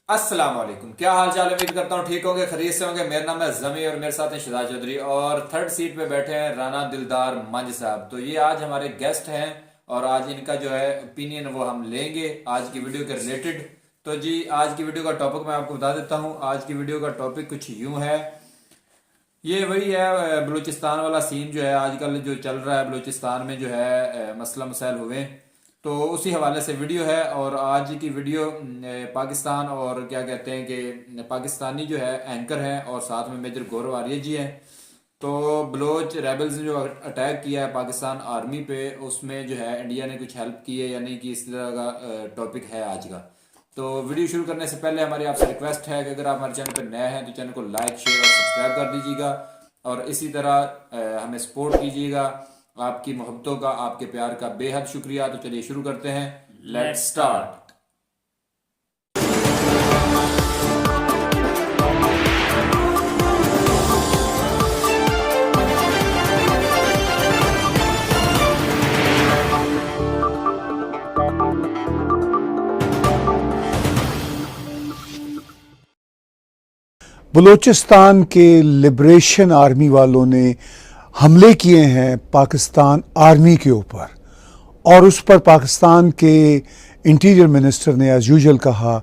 अस्सलाम वालेकुम। क्या हाल चाल है? उम्मीद करता हूँ ठीक होंगे, खरीद से होंगे। मेरा नाम है जमी और मेरे साथ हैं शिदा चौधरी और थर्ड सीट पे बैठे हैं राना दिलदार मंज साहब। तो ये आज हमारे गेस्ट हैं और आज इनका जो है ओपिनियन वो हम लेंगे आज की वीडियो के रिलेटेड। तो जी आज की वीडियो का टॉपिक मैं आपको बता देता हूँ। आज की वीडियो का टॉपिक कुछ यूं है, ये वही है बलूचिस्तान वाला सीन जो है आजकल जो चल रहा है बलूचिस्तान में जो है मसला मसाइल हुए। तो उसी हवाले से वीडियो है और आज की वीडियो पाकिस्तान और क्या कहते हैं कि पाकिस्तानी जो है एंकर हैं और साथ में मेजर गौरव आर्य जी हैं। तो बलोच रेबल्स ने जो अटैक किया है पाकिस्तान आर्मी पे, उसमें जो है इंडिया ने कुछ हेल्प की है या नहीं की, इस तरह का टॉपिक है आज का। तो वीडियो शुरू करने से पहले हमारी आपसे रिक्वेस्ट है कि अगर आप हमारे चैनल पर नए हैं तो चैनल को लाइक शेयर और सब्सक्राइब कर दीजिएगा और इसी तरह हमें सपोर्ट कीजिएगा। आपकी मोहब्बतों का, आपके प्यार का बेहद शुक्रिया। तो चलिए शुरू करते हैं, लेट्स स्टार्ट। बलूचिस्तान के लिबरेशन आर्मी वालों ने हमले किए हैं पाकिस्तान आर्मी के ऊपर और उस पर पाकिस्तान के इंटीरियर मिनिस्टर ने एज यूजुअल कहा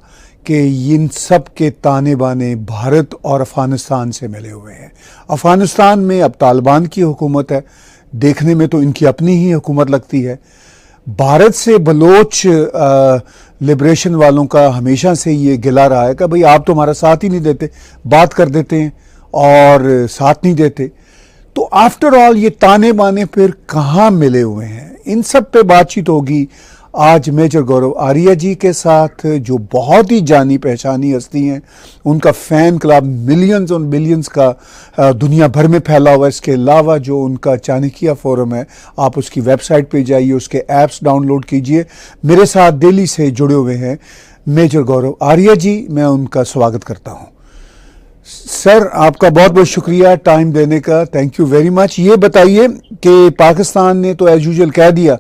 कि इन सब के ताने बाने भारत और अफ़गानिस्तान से मिले हुए हैं। अफ़गानिस्तान में अब तालिबान की हुकूमत है, देखने में तो इनकी अपनी ही हुकूमत लगती है। भारत से बलोच लिबरेशन वालों का हमेशा से ये गिला रहा है कि भाई आप तो हमारा साथ ही नहीं देते, बात कर देते हैं और साथ नहीं देते। तो आफ्टर ऑल ये ताने बाने फिर कहाँ मिले हुए हैं, इन सब पे बातचीत होगी आज मेजर गौरव आर्य जी के साथ, जो बहुत ही जानी पहचानी हस्ती हैं। उनका फ़ैन क्लब मिलियंस और बिलियंस का दुनिया भर में फैला हुआ है। इसके अलावा जो उनका चाणक्य फोरम है, आप उसकी वेबसाइट पे जाइए, उसके ऐप्स डाउनलोड कीजिए। मेरे साथ दिल्ली से जुड़े हुए हैं मेजर गौरव आर्य जी, मैं उनका स्वागत करता हूँ। सर आपका बहुत बहुत शुक्रिया टाइम देने का, थैंक यू वेरी मच। ये बताइए कि पाकिस्तान ने तो एज यूजुअल कह दिया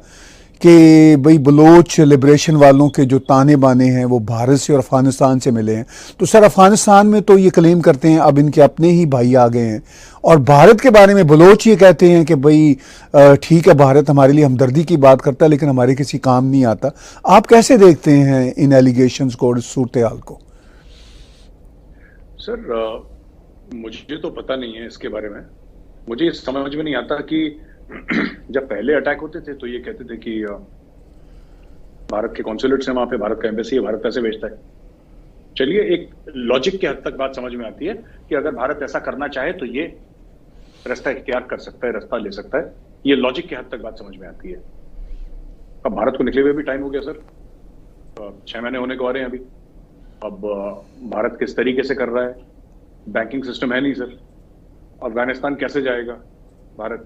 कि भाई बलोच लिबरेशन वालों के जो ताने बाने हैं वो भारत से और अफ़गानिस्तान से मिले हैं। तो सर अफ़गानिस्तान में तो ये क्लेम करते हैं अब इनके अपने ही भाई आ गए हैं और भारत के बारे में बलोच ये कहते हैं कि भाई ठीक है, भारत हमारे लिए हमदर्दी की बात करता है लेकिन हमारे किसी काम नहीं आता। आप कैसे देखते हैं इन एलिगेशंस को और सूरत हाल को? सर मुझे तो पता नहीं है इसके बारे में। मुझे ये समझ में नहीं आता कि जब पहले अटैक होते थे तो ये कहते थे कि भारत के कॉन्सुलेट्स हैं वहां पे, भारत का एम्बेसी है, भारत पैसे भेजता है। चलिए एक लॉजिक के हद तक बात समझ में आती है कि अगर भारत ऐसा करना चाहे तो ये रास्ता इख्तियार कर सकता है, रास्ता ले सकता है। ये लॉजिक के हद तक बात समझ में आती है। अब भारत को निकले हुए भी टाइम हो गया सर, 6 महीने होने को आ रहे हैं अभी। अब भारत किस तरीके से कर रहा है, बैंकिंग सिस्टम है नहीं सर। अफगानिस्तान कैसे जाएगा भारत?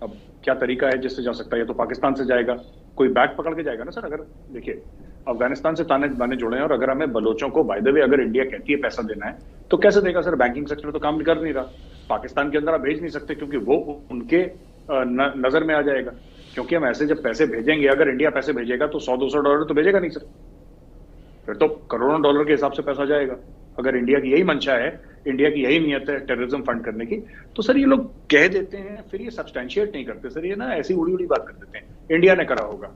अब क्या तरीका है जिससे जा सकता है? या तो पाकिस्तान से जाएगा, कोई बैग पकड़ के जाएगा ना सर। अगर देखिए अफगानिस्तान से ताने बाने जुड़े हैं और अगर हमें बलोचों को बाय द वे अगर इंडिया कहती है पैसा देना है तो कैसे देगा सर? बैंकिंग सेक्टर तो काम कर नहीं रहा, पाकिस्तान के अंदर आप भेज नहीं सकते क्योंकि वो उनके नजर में आ जाएगा। क्योंकि हम ऐसे जब पैसे भेजेंगे, अगर इंडिया पैसे भेजेगा तो $100-200 तो भेजेगा नहीं सर, फिर तो करोड़ों डॉलर के हिसाब से पैसा जाएगा। अगर इंडिया की यही मंशा है, इंडिया की यही नियत है टेररिज्म फंड करने की, तो सर ये लोग कह देते हैं फिर ये सब्सटैंशिएट नहीं करते सर। ये ना ऐसी उड़ी उड़ी बात कर देते हैं इंडिया ने करा होगा,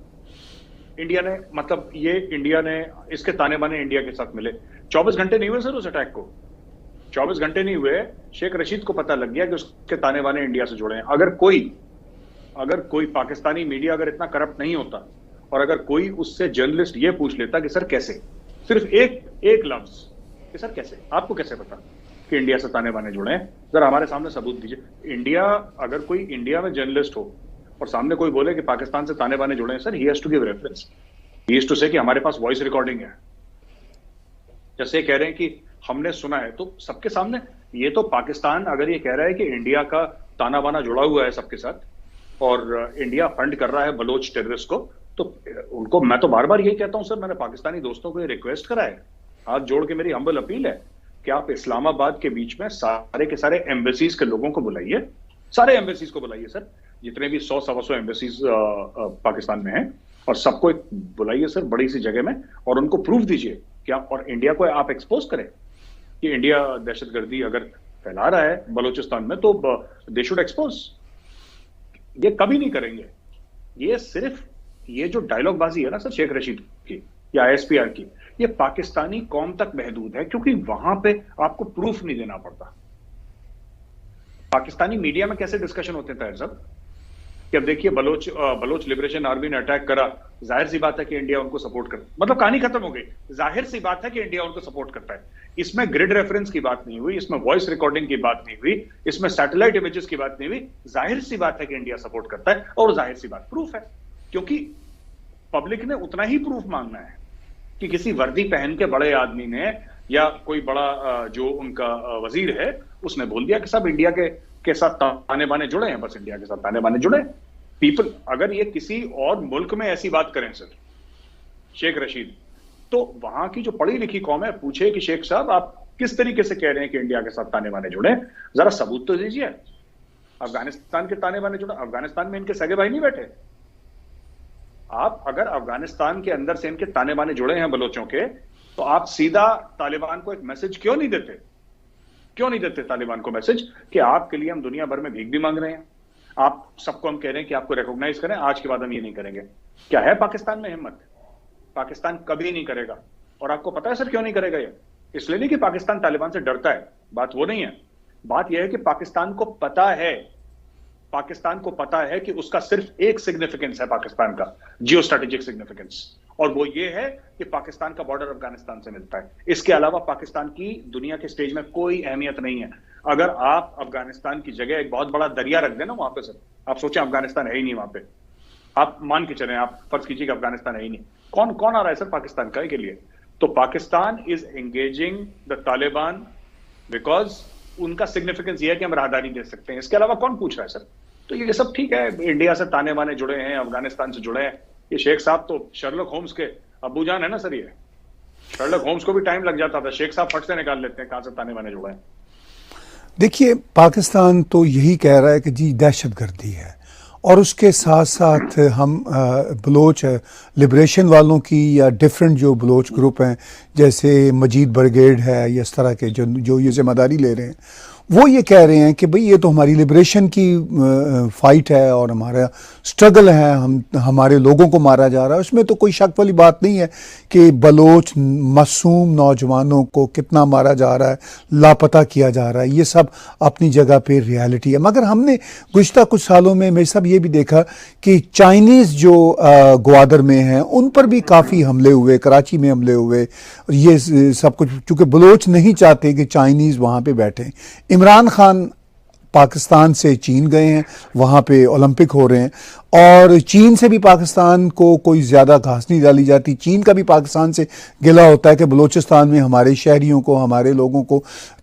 इंडिया ने, मतलब ये इंडिया ने, इसके ताने बाने इंडिया के साथ मिले। 24 घंटे नहीं हुए सर उस अटैक को, 24 घंटे नहीं हुए, शेख रशीद को पता लग गया कि उसके ताने बाने इंडिया से जुड़े हैं। अगर कोई पाकिस्तानी मीडिया अगर इतना करप्ट नहीं होता और अगर कोई उससे जर्नलिस्ट ये पूछ लेता कि सर कैसे, सिर्फ एक लफ्ज कि सर कैसे, आपको कैसे पता कि इंडिया से ताने बाने जुड़े हैं, जरा हमारे सामने सबूत दीजिए। इंडिया, अगर कोई इंडिया में जर्नलिस्ट हो और सामने कोई बोले कि पाकिस्तान से ताने बाने जुड़े हैं, sir he has to give reference, he has to say कि हमारे पास वॉइस रिकॉर्डिंग है। जैसे कह रहे हैं कि हमने सुना है, तो सबके सामने। ये तो पाकिस्तान अगर ये कह रहा है कि इंडिया का ताना बाना जुड़ा हुआ है सबके साथ और इंडिया फंड कर रहा है बलोच टेररिस्ट को, तो उनको मैं तो बार बार यही कहता हूं सर, मैंने पाकिस्तानी दोस्तों को ये रिक्वेस्ट करा है, हाथ जोड़ के मेरी हम्बल अपील है कि आप इस्लामाबाद के बीच में सारे के सारे एम्बेसीज के लोगों को बुलाइए, सारे एम्बेसीज को बुलाइए सर, जितने भी 100-125 एम्बेसीज पाकिस्तान में हैं, और सबको एक बुलाइए सर बड़ी सी जगह में और उनको प्रूफ दीजिए क्या, और इंडिया को आप एक्सपोज करें कि इंडिया दहशतगर्दी अगर फैला रहा है बलूचिस्तान में, तो दे शुड एक्सपोज। ये कभी नहीं करेंगे। ये सिर्फ ये जो डायलॉग बाजी है ना सर शेख रशीद की या आईएसपीआर की, ये पाकिस्तानी कौम तक महदूद है, क्योंकि वहां पे आपको प्रूफ नहीं देना पड़ता। पाकिस्तानी मीडिया में कैसे डिस्कशन होते थे सब कि अब देखिए बलोच लिबरेशन आर्मी ने अटैक करा, जाहिर सी बात है कि इंडिया उनको सपोर्ट कर, मतलब कहानी खत्म हो गई। जाहिर सी बात है कि इंडिया उनको सपोर्ट करता है। इसमें ग्रिड रेफरेंस की बात नहीं हुई, इसमें वॉइस रिकॉर्डिंग की बात नहीं हुई, इसमें सैटेलाइट इमेजेस की बात नहीं हुई। जाहिर सी बात है कि इंडिया सपोर्ट करता है, और जाहिर सी बात प्रूफ है, क्योंकि पब्लिक ने उतना ही प्रूफ मांगना है कि किसी वर्दी पहन के बड़े आदमी ने या कोई बड़ा जो उनका वजीर है उसने बोल दिया कि सब इंडिया के साथ ताने बाने जुड़े हैं, बस इंडिया के साथ ताने बाने जुड़े। पीपल, अगर ये किसी और मुल्क में ऐसी बात करें सर शेख रशीद, तो वहां की जो पढ़ी लिखी कौम है पूछे कि शेख साहब आप किस तरीके से कह रहे हैं कि इंडिया के साथ ताने बाने जुड़े, जरा सबूत तो दीजिए। अफगानिस्तान के ताने बाने जुड़े, अफगानिस्तान में इनके सगे भाई नहीं बैठे। आप अगर अफगानिस्तान के अंदर से इनके ताने बाने जुड़े हैं बलोचों के, तो आप सीधा तालिबान को एक मैसेज क्यों नहीं देते? क्यों नहीं देते तालिबान को मैसेज कि आपके लिए हम दुनिया भर में भीख भी मांग रहे हैं, आप सबको हम कह रहे हैं कि आपको रिकॉग्नाइज करें, आज के बाद हम ये नहीं करेंगे। क्या है पाकिस्तान में हिम्मत? पाकिस्तान कभी नहीं करेगा। और आपको पता है सर क्यों नहीं करेगा? ये इसलिए नहीं कि पाकिस्तान तालिबान से डरता है, बात वो नहीं है। बात यह है कि पाकिस्तान को पता है कि उसका सिर्फ एक सिग्निफिकेंस है पाकिस्तान का, जियो स्ट्रेटेजिक सिग्निफिकेंस, और वो ये है कि पाकिस्तान का बॉर्डर अफगानिस्तान से मिलता है। इसके अलावा पाकिस्तान की दुनिया के स्टेज में कोई अहमियत नहीं है। अगर आप अफगानिस्तान की जगह एक बहुत बड़ा दरिया रख देना वहां पे सर, आप सोचें अफगानिस्तान है ही नहीं वहां पे, आप मान के चलें, आप फर्ज कीजिए कि अफगानिस्तान है ही नहीं, कौन आ रहा है सर पाकिस्तान का के लिए? तो Pakistan is engaging the Taliban because उनका सिग्निफिकेंस ये है कि हम राहदारी दे सकते हैं। इसके अलावा कौन पूछ रहा है सर? तो ये सब ठीक है, इंडिया से ताने बाने जुड़े हैं, अफगानिस्तान से जुड़े हैं। ये शेख साहब तो शर्लक होम्स के अब्बू जान है ना सर। ये शर्लक होम्स को भी टाइम लग जाता था, शेख साहब फट से निकाल लेते हैं कहां से ताने बाने जुड़े हैं। देखिए, पाकिस्तान तो यही कह रहा है कि जी दहशतगर्दी है, और उसके साथ साथ हम बलोच लिबरेशन वालों की या डिफरेंट जो बलोच ग्रुप हैं जैसे मजीद ब्रिगेड है या इस तरह के जो ये जिम्मेदारी ले रहे हैं, वो ये कह रहे हैं कि भाई ये तो हमारी लिबरेशन की फाइट है और हमारा स्ट्रगल है, हमारे लोगों को मारा जा रहा है। उसमें तो कोई शक वाली बात नहीं है कि बलोच मासूम नौजवानों को कितना मारा जा रहा है, लापता किया जा रहा है, ये सब अपनी जगह पे रियलिटी है। मगर हमने गुज़िश्ता कुछ सालों में मेरे साहब ये भी देखा कि चाइनीज़ जो ग्वादर में हैं उन पर भी काफ़ी हमले हुए, कराची में हमले हुए, ये सब कुछ चूँकि बलोच नहीं चाहते कि चाइनीज़ वहाँ पे बैठें। इमरान खान पाकिस्तान से चीन गए हैं, वहाँ पे ओलंपिक हो रहे हैं, और चीन से भी पाकिस्तान को कोई ज़्यादा घास नहीं डाली जाती। चीन का भी पाकिस्तान से गिला होता है कि बलूचिस्तान में हमारे शहरियों को, हमारे लोगों को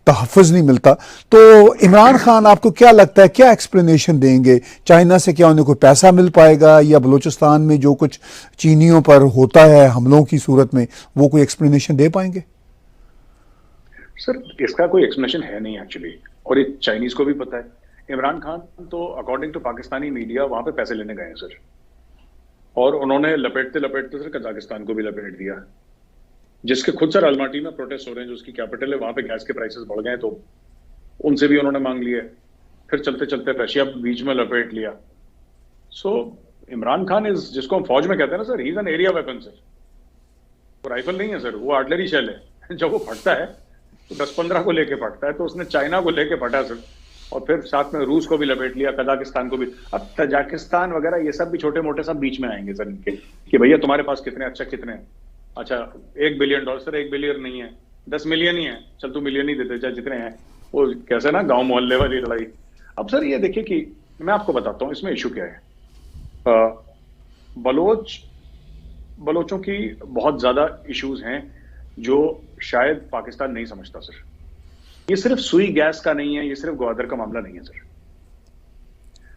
तहफ़्फ़ुज़ नहीं मिलता। तो इमरान खान आपको क्या लगता है, क्या एक्सप्लेनेशन देंगे? चाइना से क्या उन्हें कोई पैसा मिल पाएगा, या बलूचिस्तान में जो कुछ चीनियों पर होता है हमलों की सूरत में, वो कोई एक्सप्लेनेशन दे पाएंगे? सर इसका कोई एक्सप्लेनेशन है नहीं एक्चुअली, और ये चाइनीज को भी पता है। इमरान खान तो अकॉर्डिंग टू पाकिस्तानी मीडिया वहां पे पैसे लेने गए हैं सर, और उन्होंने लपेटते लपेटते सर कजाकिस्तान को भी लपेट दिया, जिसके खुद सर अलमाटी में प्रोटेस्ट हो रहे हैं, जो उसकी कैपिटल है, वहां पे गैस के प्राइसेस बढ़ गए तो उनसे भी उन्होंने मांग लिए। फिर चलते चलते रशिया बीच में लपेट लिया। सो इमरान खान इज, जिसको हम फौज में कहते हैं ना sir, he is an area weapon sir. वो राइफल नहीं है सर, वो आर्टिलरी शेल है। जब वो फटता है तो 10-15 को लेके फटता है, तो उसने चाइना को लेके फटा सर, और फिर साथ में रूस को भी लपेट लिया, कजाकिस्तान को भी। अब तजाकिस्तान वगैरह ये सब भी छोटे मोटे सब बीच में आएंगे सर इनके, कि भैया तुम्हारे पास कितने, अच्छा कितने, अच्छा $1 बिलियन, सर 1 बिलियन नहीं है, 10 मिलियन ही है, चल तू मिलियन ही देते चाहे जितने हैं। वो कैसे ना गांव मोहल्ले वाली लड़ाई। अब सर ये देखिए कि मैं आपको बताता हूँ इसमें इशू क्या है। बलोचों की बहुत ज्यादा इश्यूज हैं जो शायद पाकिस्तान नहीं समझता सर। ये सिर्फ सुई गैस का नहीं है, ये सिर्फ ग्वादर का मामला नहीं है सर।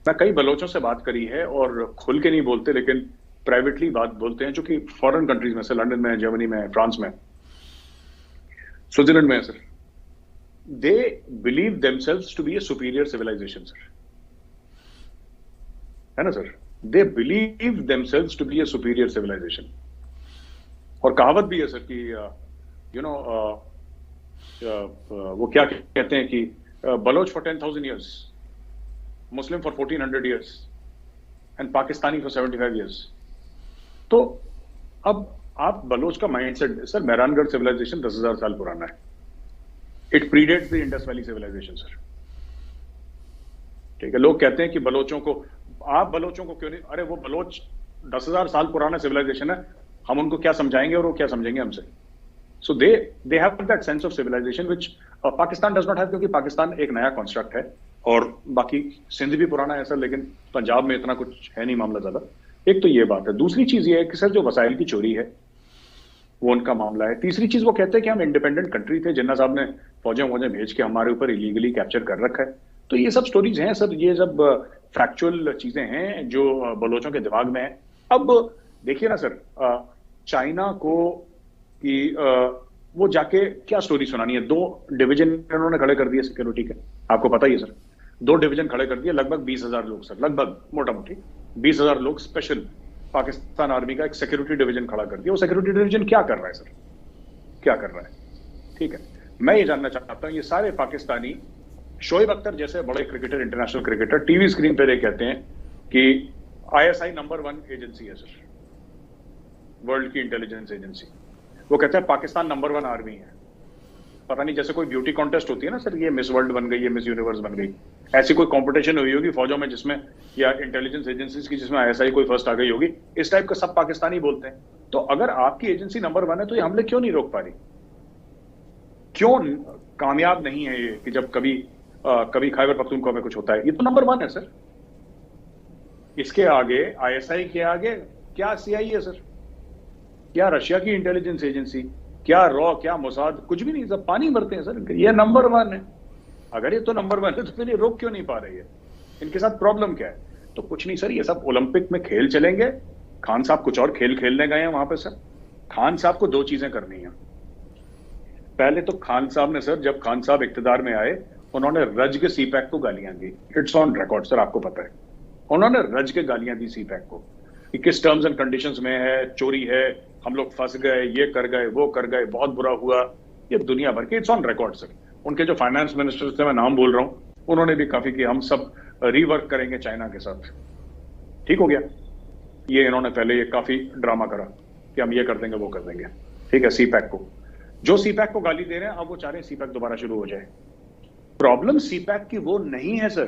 मैं कई बलोचों से बात करी है, और खुल के नहीं बोलते लेकिन प्राइवेटली बात बोलते हैं, जो कि फॉरेन कंट्रीज में से, लंदन में, जर्मनी में, फ्रांस में, स्विट्जरलैंड में है sir. They believe themselves to be a superior civilization sir, है ना sir? They believe themselves to be a superior civilization. और कहावत भी है सर कि वो क्या कहते हैं कि Baloch for 10,000 years, Muslim for 1400 years and Pakistani for 75 years। तो अब आप बलोच का माइंडसेट, सर मेहरानगढ़ सिविलाइजेशन 10,000 साल पुराना है। It predates the Indus Valley civilisation sir. ठीक है, लोग कहते हैं कि बलोचों को, आप बलोचों को क्यों नहीं, अरे वो बलोच 10,000 साल पुराना सिविलाइजेशन है, हम उनको क्या समझाएंगे और वो क्या समझेंगे हमसे। So they have that sense of civilisation which Pakistan does not have, क्योंकि पाकिस्तान एक नया कॉन्स्ट्रक्ट है और बाकी सिंध भी पुराना है सर, लेकिन पंजाब में इतना कुछ है नहीं मामला ज्यादा। एक तो ये बात है। दूसरी चीज ये है कि सर जो वसाइल की चोरी है वो उनका मामला है। तीसरी चीज वो कहते हैं कि हम इंडिपेंडेंट कंट्री थे, जिन्ना साहब ने फौजें भेज के हमारे ऊपर इलीगली कैप्चर कर रखा है। तो ये सब स्टोरीज हैं सर, ये सब फैक्चुअल चीजें हैं जो बलोचों के दिमाग में है। अब देखिए ना सर, चाइना को कि वो जाके क्या स्टोरी सुनानी है। 2 डिवीजन उन्होंने खड़े कर दिए सिक्योरिटी के, आपको पता ही है सर। 2 डिवीजन खड़े कर दिए, लगभग 20,000 लोग सर, लगभग मोटा मोटी 20,000 लोग स्पेशल पाकिस्तान आर्मी का एक सिक्योरिटी डिवीजन खड़ा कर दिया। वो सिक्योरिटी डिवीजन क्या कर रहा है सर, क्या कर रहा है? ठीक है, मैं ये जानना चाहता हूं, ये सारे पाकिस्तानी, शोएब अख्तर जैसे बड़े cricketer, international cricketer, TV screen पर ये कहते हैं कि ISI नंबर 1 एजेंसी है सर, वर्ल्ड की इंटेलिजेंस एजेंसी। वो कहते हैं पाकिस्तान नंबर 1 आर्मी है। पता नहीं, जैसे कोई ब्यूटी कॉन्टेस्ट होती है ना सर, ये मिस वर्ल्ड बन गई, ये मिस यूनिवर्स बन गई, ऐसी कोई कंपटीशन हुई होगी फौजों में जिसमें, या इंटेलिजेंस एजेंसीज की जिसमें ISI कोई फर्स्ट आ गई होगी, इस टाइप का सब पाकिस्तानी बोलते हैं। तो अगर आपकी एजेंसी नंबर 1 है तो ये हमले क्यों नहीं रोक पा रही? क्यों कामयाब नहीं है ये कि जब कभी खैबर पख्तूनख्वा में कुछ होता है, ये तो नंबर 1 है सर। इसके आगे ISI के आगे क्या CIA है सर, क्या रशिया की इंटेलिजेंस एजेंसी, क्या रॉ, क्या मोसाद, कुछ भी नहीं, सब पानी भरते हैं सर। ये नंबर 1 है। अगर ये तो नंबर 1 है तो फिर ये रोक क्यों नहीं पा रही है? इनके साथ प्रॉब्लम क्या है? तो कुछ नहीं सर, ये सब ओलंपिक में खेल चलेंगे। खान साहब कुछ और खेल खेलने गए हैं वहां पे सर। खान साहब को 2 चीजें करनी है। पहले तो खान साहब ने सर, जब खान साहब इख्तिदार में आए, उन्होंने रज के CPAC को गालियां दी। इट्स ऑन रिकॉर्ड सर, आपको पता है। उन्होंने रज के गालियां दी CPAC को कि किस टर्म्स एंड कंडीशंस में है, चोरी है, हम लोग फंस गए, ये कर गए, वो कर गए, बहुत बुरा हुआ, ये दुनिया भर के। It's on record sir. उनके जो फाइनेंस मिनिस्टर से मैं नाम बोल रहा हूं, उन्होंने भी काफी कि हम सब रीवर्क करेंगे चाइना के साथ। ठीक हो गया, ये इन्होंने पहले ये काफी ड्रामा करा कि हम ये कर देंगे, वो कर देंगे। ठीक है, CPAC को, जो CPAC को गाली दे रहे हैं, अब वो चाह रहे हैं CPAC दोबारा शुरू हो जाए। प्रॉब्लम CPAC की वो नहीं है सर,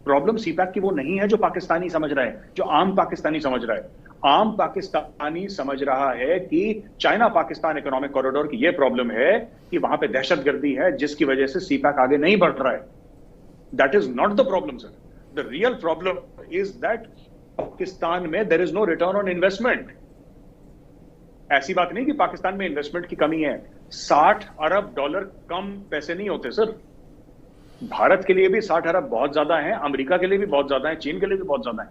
प्रॉब्लम CPAC की वो नहीं है जो पाकिस्तानी समझ रहा है, जो आम पाकिस्तानी समझ रहा है। आम पाकिस्तानी समझ रहा है कि चाइना पाकिस्तान इकोनॉमिक कॉरिडोर की ये प्रॉब्लम है कि वहां पे दहशतगर्दी है, जिसकी वजह से CPAC आगे नहीं बढ़ रहा है। That is not the problem sir. The real problem is that Pakistan में there is no return on investment. ऐसी बात नहीं कि पाकिस्तान में इन्वेस्टमेंट की कमी है। $60 अरब कम पैसे नहीं होते सर। भारत के लिए भी 60 अरब बहुत ज्यादा है, अमेरिका के लिए भी बहुत ज्यादा है, चीन के लिए भी बहुत ज्यादा है।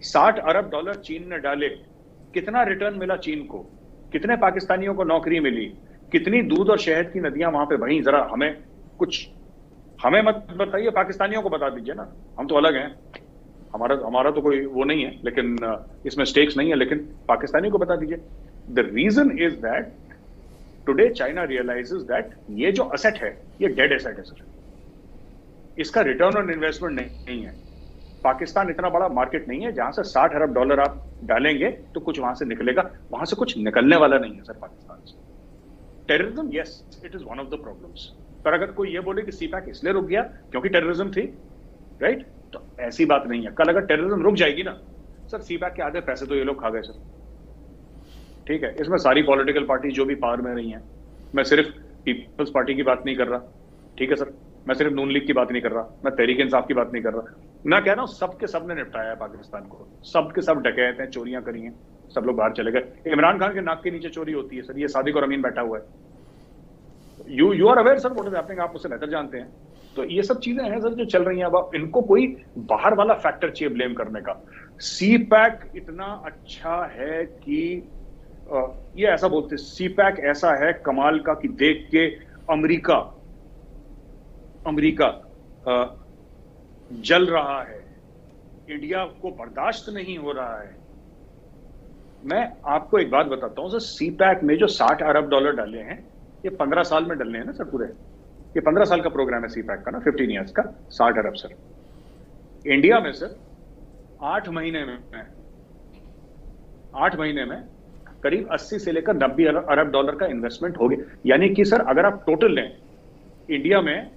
$60 अरब चीन ने डाले, कितना रिटर्न मिला चीन को? कितने पाकिस्तानियों को नौकरी मिली? कितनी दूध और शहद की नदियां वहां पे बही? जरा हमें मत बताइए, पाकिस्तानियों को बता दीजिए ना। हम तो अलग हैं, हमारा तो कोई वो नहीं है, लेकिन इसमें स्टेक्स नहीं है, लेकिन पाकिस्तानियों को बता दीजिए। The reason is that today China realizes that ये जो असेट है, ये डेड एसेट है सर। इसका रिटर्न ऑन इन्वेस्टमेंट नहीं है। पाकिस्तान इतना बड़ा मार्केट नहीं है जहां से $60 अरब आप डालेंगे तो कुछ वहां से निकलेगा। वहां से कुछ निकलने वाला नहीं है सर पाकिस्तान से। Terrorism, yes, it is one of the problems. पर अगर कोई ये बोले कि CPAC इसलिए रुक गया क्योंकि टेररिज्म थी, राइट, तो ऐसी बात नहीं है। कल अगर टेररिज्म रुक जाएगी ना सर, CPAC के आधे पैसे तो ये लोग खा गए सर। ठीक है, इसमें सारी पॉलिटिकल पार्टी जो भी पावर में रही हैं, मैं सिर्फ पीपल्स पार्टी की बात नहीं कर रहा, ठीक है सर, मैं सिर्फ नून लीग की बात नहीं कर रहा, मैं तहरीक इंसाफ की बात नहीं कर रहा, मैं कह रहा हूं सबके सब ने निपटाया है पाकिस्तान को। सबके सब डकैत हैं, चोरियां करी हैं, सब लोग बाहर चले गए। इमरान खान के नाक के नीचे चोरी होती है सर, ये सादिक और अमीन बैठा हुआ है। You are aware sir what is happening, आप मुझसे बेहतर जानते हैं। तो ये सब चीजें हैं सर जो चल रही हैं। अब इनको कोई बाहर वाला फैक्टर चाहिए ब्लेम करने का। CPAC इतना अच्छा है कि ये ऐसा बोलते, CPAC ऐसा है कमाल का कि देख के अमेरिका जल रहा है, इंडिया को बर्दाश्त नहीं हो रहा है। मैं आपको एक बात बताता हूं सर, सी पैक में जो $60 अरब डाले हैं, ये 15 साल में डलने हैं ना सर पूरे। ये 15 साल का प्रोग्राम है सी पैक का ना, 15 ईयर्स का, 60 अरब सर। इंडिया में सर 8 महीने में करीब 80 से लेकर 90 अरब डॉलर का इन्वेस्टमेंट हो गया। यानी कि सर अगर आप टोटल लें, इंडिया में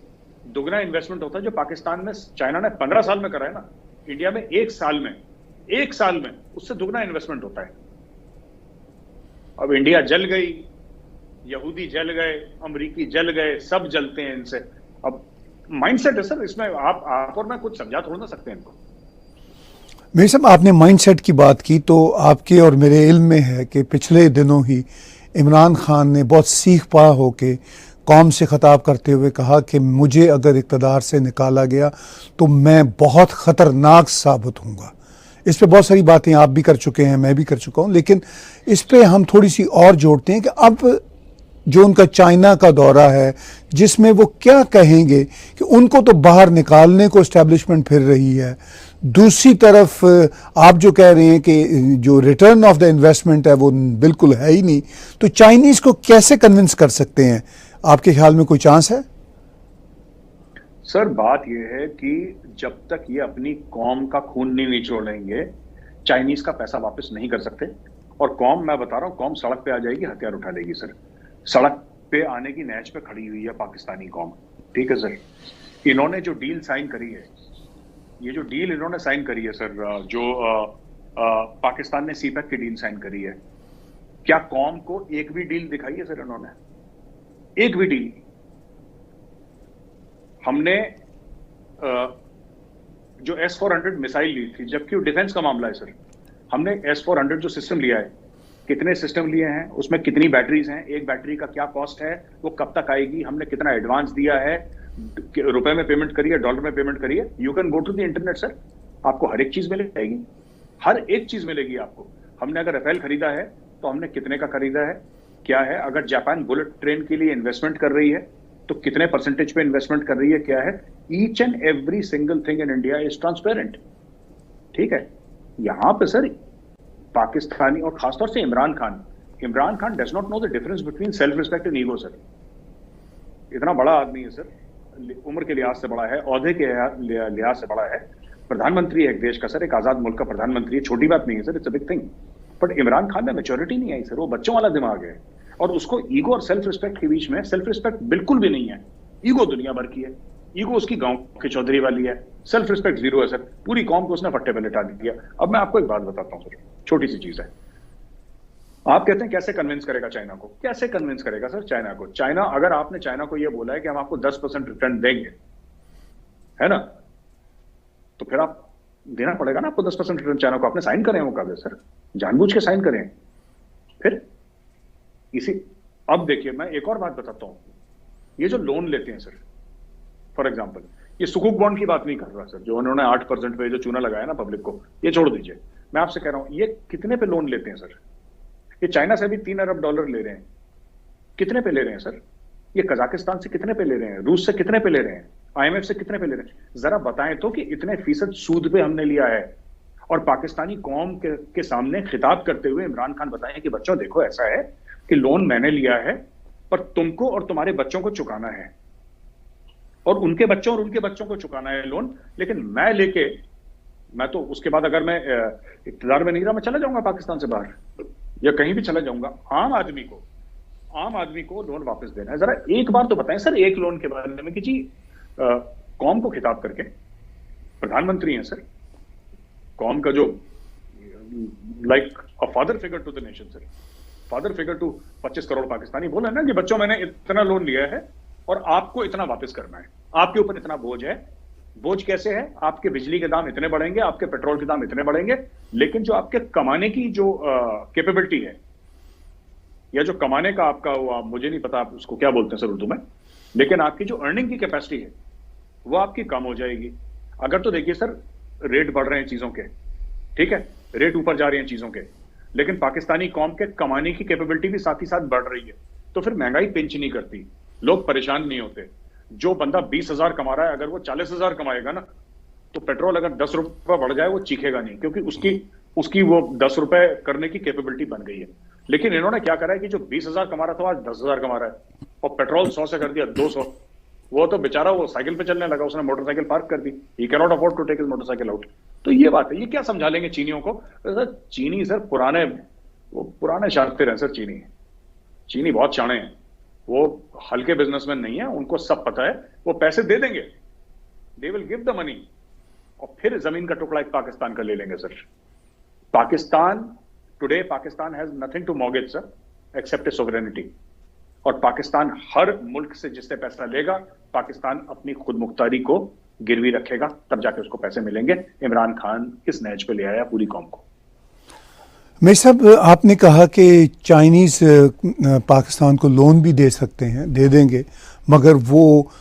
दुगना इन्वेस्टमेंट होता है जो पाकिस्तान में चाइना ने 15 साल में करा है ना, इंडिया में एक साल में उससे दुगना इन्वेस्टमेंट होता है। अब इंडिया जल गई, यहूदी जल गए, अमरीकी जल गए, सब जलते हैं इनसे। अब माइंडसेट है सर इसमें, आप और मैं कुछ समझा थोड़ा ना सकते हैं इनको। मेरे साहब, आपने माइंडसेट की बात की तो आपके और मेरे इल्म में है कि पिछले दिनों ही इमरान खान ने बहुत सीख पा होके कौम से खिताब करते हुए कहा कि मुझे अगर इक़्तिदार से निकाला गया तो मैं बहुत ख़तरनाक साबित होऊंगा। इस पे बहुत सारी बातें आप भी कर चुके हैं, मैं भी कर चुका हूं, लेकिन इस पे हम थोड़ी सी और जोड़ते हैं कि अब जो उनका चाइना का दौरा है जिसमें वो क्या कहेंगे कि उनको तो बाहर निकालने को एस्टेब्लिशमेंट फिर रही है, दूसरी तरफ आप जो कह रहे हैं कि जो रिटर्न ऑफ द इन्वेस्टमेंट है वो बिल्कुल है ही नहीं, तो चाइनीज को कैसे कन्विंस कर सकते हैं? आपके ख्याल में कोई चांस है? सर बात यह है कि जब तक ये अपनी कौम का खून नहीं निचोड़ेंगे, चाइनीज का पैसा वापस नहीं कर सकते। और कौम, मैं बता रहा हूं, कौम सड़क पे आ जाएगी, हथियार उठा लेगी सर। सड़क पे आने की नहज पे खड़ी हुई है पाकिस्तानी कौम, ठीक है सर। इन्होंने जो डील साइन करी है, ये जो डील इन्होंने साइन करी है सर, जो पाकिस्तान ने सीपैक की डील साइन करी है, क्या कौम को एक भी डील दिखाई है सर इन्होंने? एक भी डील। हमने जो S-400 मिसाइल ली थी, जबकि वो डिफेंस का मामला है सर, हमने S-400 जो सिस्टम लिया है, कितने सिस्टम लिए हैं, उसमें कितनी बैटरीज हैं, एक बैटरी का क्या कॉस्ट है, वो कब तक आएगी, हमने कितना एडवांस दिया है, रुपए में पेमेंट करिए, डॉलर में पेमेंट करिए। You can go to the internet sir, आपको हर एक चीज मिल जाएगी, हर एक चीज मिलेगी आपको। हमने अगर राफेल खरीदा है तो हमने कितने का खरीदा है, क्या है। अगर जापान बुलेट ट्रेन के लिए इन्वेस्टमेंट कर रही है तो कितने परसेंटेज पे इन्वेस्टमेंट कर रही है, क्या है। Each and every single thing in India is transparent, ठीक है। यहां पे सर पाकिस्तानी और खासतौर से Imran Khan does not know the difference between self respect and ego sir. इतना बड़ा आदमी है सर, उम्र के लिहाज से बड़ा है, ओहदे के लिहाज से बड़ा है, प्रधानमंत्री है एक देश का सर, एक आजाद मुल्क का प्रधानमंत्री है, छोटी बात नहीं है sir, it's a big thing. But Imran Khan में मैच्योरिटी नहीं आई सर, वो बच्चों वाला दिमाग है, और उसको ईगो और सेल्फ रिस्पेक्ट के बीच में, सेल्फ रिस्पेक्ट बिल्कुल भी नहीं है, ईगो दुनिया भर की है। ईगो उसकी गांव के चौधरी वाली है, सेल्फ रिस्पेक्ट जीरो है सर। पूरी कौम को उसने फट्टे पे लिटा दिया। अब मैं आपको एक बात बताता हूं सर, छोटी सी चीज है। आप कहते हैं कैसे कन्विंस करेगा चाइना को? कैसे कन्विंस करेगा सर चाइना को? चाइना, अगर आपने चाइना को यह बोला है कि हम आपको 10% रिटर्न देंगे, है ना, तो फिर आप देना पड़ेगा ना आपको 10% रिटर्न चाइना को। आपने साइन करे हैं वो कागज सर, जानबूझ के साइन करें। फिर इसी, अब देखिए मैं एक और बात बताता हूं, ये जो लोन लेते हैं सर, फॉर एग्जाम्पल, ये सुकुक बॉन्ड की बात नहीं कर रहा सर, जो उन्होंने 8% पे जो चूना लगाया ना पब्लिक को, ये छोड़ दीजिए। मैं आपसे कह रहा हूं, ये कितने पे लोन लेते हैं सर? ये चाइना से भी $3 अरब ले रहे हैं। कितने पे ले रहे हैं सर? ये कजाकिस्तान से कितने पे ले रहे हैं? रूस से कितने पे ले रहे हैं? IMF से कितने पे ले रहे हैं? जरा बताएं तो कि इतने फीसद सूद पे हमने लिया है। और पाकिस्तानी कौम के सामने खिताब करते हुए इमरान खान बताएं कि बच्चों देखो ऐसा है कि लोन मैंने लिया है, पर तुमको और तुम्हारे बच्चों को चुकाना है, और उनके बच्चों और उनके बच्चों को चुकाना है लोन। लेकिन मैं तो उसके बाद अगर मैं इक़्तिदार में नहीं रहा, मैं चला जाऊंगा पाकिस्तान से बाहर या कहीं भी चला जाऊंगा। आम आदमी को लोन वापस देना है। जरा एक बार तो बताएं सर, एक लोन के बारे में कि जी कौम को खिताब करके, प्रधानमंत्री हैं सर, कौम का जो like a father figure to the nation sir, father figure to 25 crore Pakistani, बोले ना कि बच्चों मैंने इतना लोन लिया है और आपको इतना वापस करना है, आपके ऊपर इतना बोझ है। बोझ कैसे है? आपके बिजली के दाम इतने बढ़ेंगे, आपके पेट्रोल के दाम इतने बढ़ेंगे, लेकिन जो आपके कमाने की जो कैपेबिलिटी है, या जो कमाने का आपका वो, मुझे नहीं पता आप उसको क्या बोलते हैं सर उर्दू में, लेकिन आपकी जो अर्निंग की कैपेसिटी है वो आपकी कम हो जाएगी। अगर तो देखिए सर, रेट बढ़ रहे हैं चीजों के, ठीक है, रेट ऊपर जा रहे हैं चीजों के, लेकिन पाकिस्तानी कौम के कमाने की कैपेबिलिटी भी साथ ही साथ बढ़ रही है, तो फिर महंगाई पिंच नहीं करती, लोग परेशान नहीं होते। जो बंदा 20,000 कमा रहा है, अगर वो 40,000 कमाएगा ना, तो पेट्रोल अगर 10 रुपए बढ़ जाए वो चीखेगा नहीं, क्योंकि उसकी उसकी वो 10 रुपए करने की कैपेबिलिटी बन गई है। लेकिन इन्होंने क्या करा है कि जो 20,000 कमा रहा था आज 10,000 कमा रहा है, और पेट्रोल 100 से कर दिया 200। वो तो बेचारा वो साइकिल पे चलने लगा, उसने मोटरसाइकिल पार्क कर दी, he can not afford to take his motorcycle out. तो ये बात है, ये क्या समझा लेंगे चीनियों को? सर चीनी सर पुराने शातिर हैं सर। चीनी बहुत शाणे हैं, वो हल्के बिजनेसमैन नहीं है, उनको सब पता है, वो पैसे दे देंगे, they will give the money, और फिर जमीन का टुकड़ा एक पाकिस्तान का ले लेंगे sir. Today Pakistan has nothing to mortgage sir except a sovereignty. और पाकिस्तान हर मुल्क से जिससे पैसा लेगा, पाकिस्तान अपनी खुद मुख्तारी को गिरवी रखेगा, तब जाके उसको पैसे मिलेंगे। इमरान खान इस नहज पे ले आया पूरी कौम को। मेरे साहब, आपने कहा कि चाइनीज़ पाकिस्तान को लोन भी दे सकते हैं, दे देंगे, मगर वो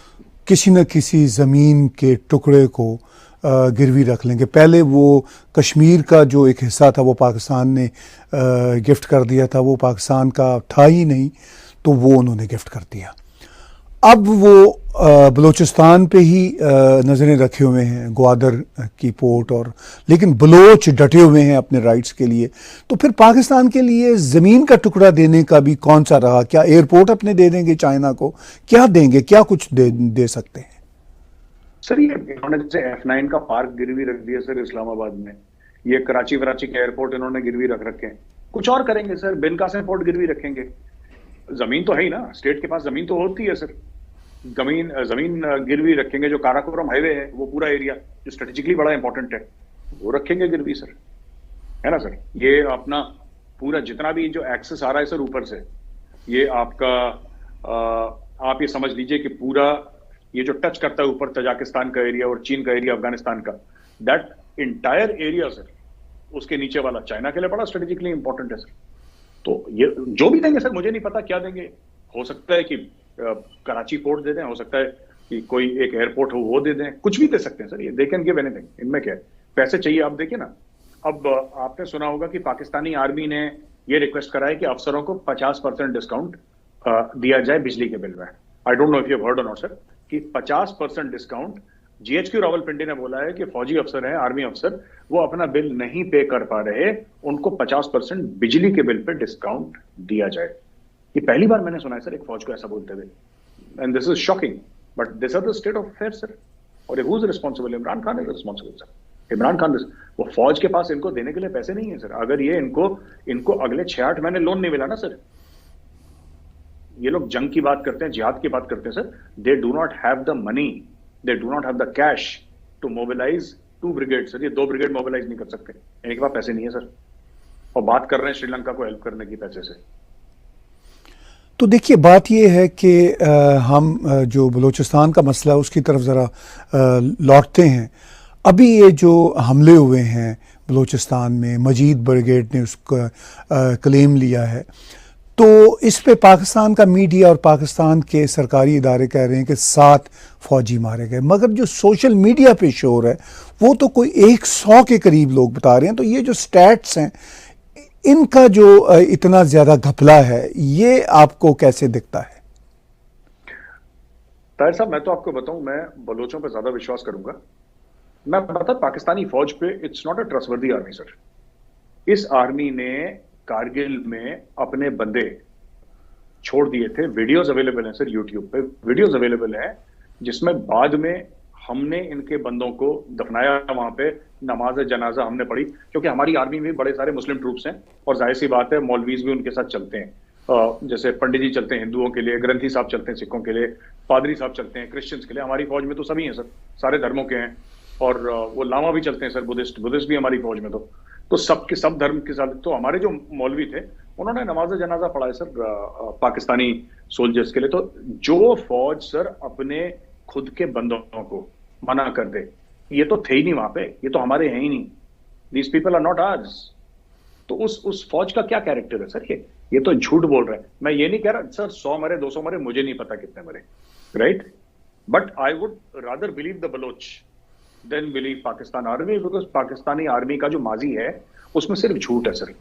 किसी न किसी ज़मीन के टुकड़े को गिरवी रख लेंगे। पहले वो कश्मीर का जो एक हिस्सा था वो पाकिस्तान ने गिफ्ट कर दिया था, वो पाकिस्तान का था ही नहीं, तो वो उन्होंने गिफ्ट कर दिया। अब वो बलूचिस्तान पे ही नज़रें रखे हुए हैं, ग्वादर की पोर्ट, और लेकिन बलोच डटे हुए हैं अपने राइट्स के लिए। तो फिर पाकिस्तान के लिए ज़मीन का टुकड़ा देने का भी कौन सा रहा? क्या एयरपोर्ट अपने दे देंगे चाइना को? क्या देंगे? क्या कुछ दे सकते हैं? सर ये इन्होंने जैसे F9 का पार्क गिरवी रख दिया सर इस्लामाबाद में, ये कराची वराची के एयरपोर्ट इन्होंने गिरवी रख रखे हैं। कुछ और करेंगे सर, बिन कासिम पोर्ट गिरवी रखेंगे। जमीन तो है ही ना, स्टेट के पास जमीन तो होती है सर। जमीन गिरवी रखेंगे। जो काराकोरम हाईवे है वो पूरा एरिया जो स्ट्रेटेजिकली बड़ा इंपॉर्टेंट है, वो रखेंगे गिरवी सर, है ना सर। ये अपना पूरा जितना भी जो एक्सेस आ रहा है सर ऊपर से, ये आपका आप ये समझ लीजिए कि पूरा ये जो टच करता है ऊपर तजाकिस्तान का एरिया और चीन का एरिया, अफगानिस्तान का, दैट इंटायर एरिया सर, उसके नीचे वाला चाइना के लिए बड़ा स्ट्रेटेजिकली इंपॉर्टेंट है सर। तो ये जो भी देंगे सर, मुझे नहीं पता क्या देंगे। हो सकता है कि कराची पोर्ट दे दें, हो सकता है कि कोई एक एयरपोर्ट हो वो दे दें, कुछ भी दे सकते हैं सर। ये दे कैन गिव एनीथिंग, इनमें क्या है, पैसे चाहिए। आप देखिए ना, अब आपने सुना होगा कि पाकिस्तानी आर्मी ने ये रिक्वेस्ट करा है कि अफसरों को 50% डिस्काउंट दिया जाए बिजली के बिल में। I don't know if you heard और नॉट सर, कि 50% डिस्काउंट। GHQ रावलपिंडी ने बोला है कि फौजी अफसर हैं, आर्मी अफसर, वो अपना बिल नहीं पे कर पा रहे, उनको 50% बिजली के बिल पे डिस्काउंट दिया जाए। ये पहली बार मैंने सुना है सर एक फौज को ऐसा बोलते हुए, and this is shocking, but this are the state of affair sir. और who is responsible? Imran Khan is responsible sir. Imran Khan, वो फौज के पास इनको देने के लिए पैसे नहीं है सर। अगर ये इनको अगले 6-8 महीने लोन नहीं मिला ना सर, ये लोग जंग की बात करते हैं, जिहाद की बात करते हैं sir, they do not have the money, they do not have the cash to mobilize 2 brigade sir. ये 2 ब्रिगेड मोबिलाइज नहीं कर सकते, इनके पास पैसे नहीं है सर। और बात कर रहे हैं श्रीलंका को हेल्प करने की पैसे से। तो देखिए, बात ये है कि हम जो बलूचिस्तान का मसला है उसकी तरफ ज़रा लौटते हैं। अभी ये जो हमले हुए हैं बलूचिस्तान में, मजीद ब्रिगेड ने उसका क्लेम लिया है, तो इस पे पाकिस्तान का मीडिया और पाकिस्तान के सरकारी इदारे कह रहे हैं कि 7 फौजी मारे गए, मगर जो सोशल मीडिया पे शोर है वो तो कोई 100 के करीब लोग बता रहे हैं। तो ये जो स्टैट्स हैं, इनका जो इतना ज्यादा घपला है, ये आपको कैसे दिखता है? ताहिर साहब, मैं तो आपको बताऊं, मैं बलोचों पे ज्यादा विश्वास करूंगा। मैं बता, पाकिस्तानी फौज पे it's not a trustworthy army sir. इस आर्मी ने कारगिल में अपने बंदे छोड़ दिए थे। वीडियोस अवेलेबल हैं सर, यूट्यूब पे वीडियोस अवेलेबल हैं, जिसमें बाद में हमने इनके बंदों को दफनाया, वहां पे नमाज जनाजा हमने पढ़ी, क्योंकि हमारी आर्मी में बड़े सारे मुस्लिम ट्रूप्स हैं, और जाहिर सी बात है मौलवीज भी उनके साथ चलते हैं। जैसे पंडित जी चलते हैं हिंदुओं के लिए, ग्रंथी साहब चलते हैं सिखों के लिए, पादरी साहब चलते हैं क्रिश्चियंस के लिए। हमारी फौज में तो सभी हैं सर, सारे धर्मों के हैं, और वो लामा भी चलते हैं सर, बुद्धिस्ट भी हमारी फौज में। तो सबके सब धर्म के साथ। तो हमारे जो मौलवी थे उन्होंने नमाज जनाजा पढ़ा है सर पाकिस्तानी सोल्जर्स के लिए। तो जो फौज सर अपने खुद के बंदों को मना कर दे, ये तो थे ही नहीं वहां पे, ये तो हमारे हैं ही नहीं, these people are not ours. तो उस फौज का क्या कैरेक्टर है सर? ये तो झूठ बोल रहे हैं। मैं ये नहीं कह रहा सर 100 मरे 200 मरे, मुझे नहीं पता कितने मरे, right, but I would rather believe the Baloch than believe Pakistan army, because Pakistani army का जो माजी है उसमें सिर्फ झूठ है सर,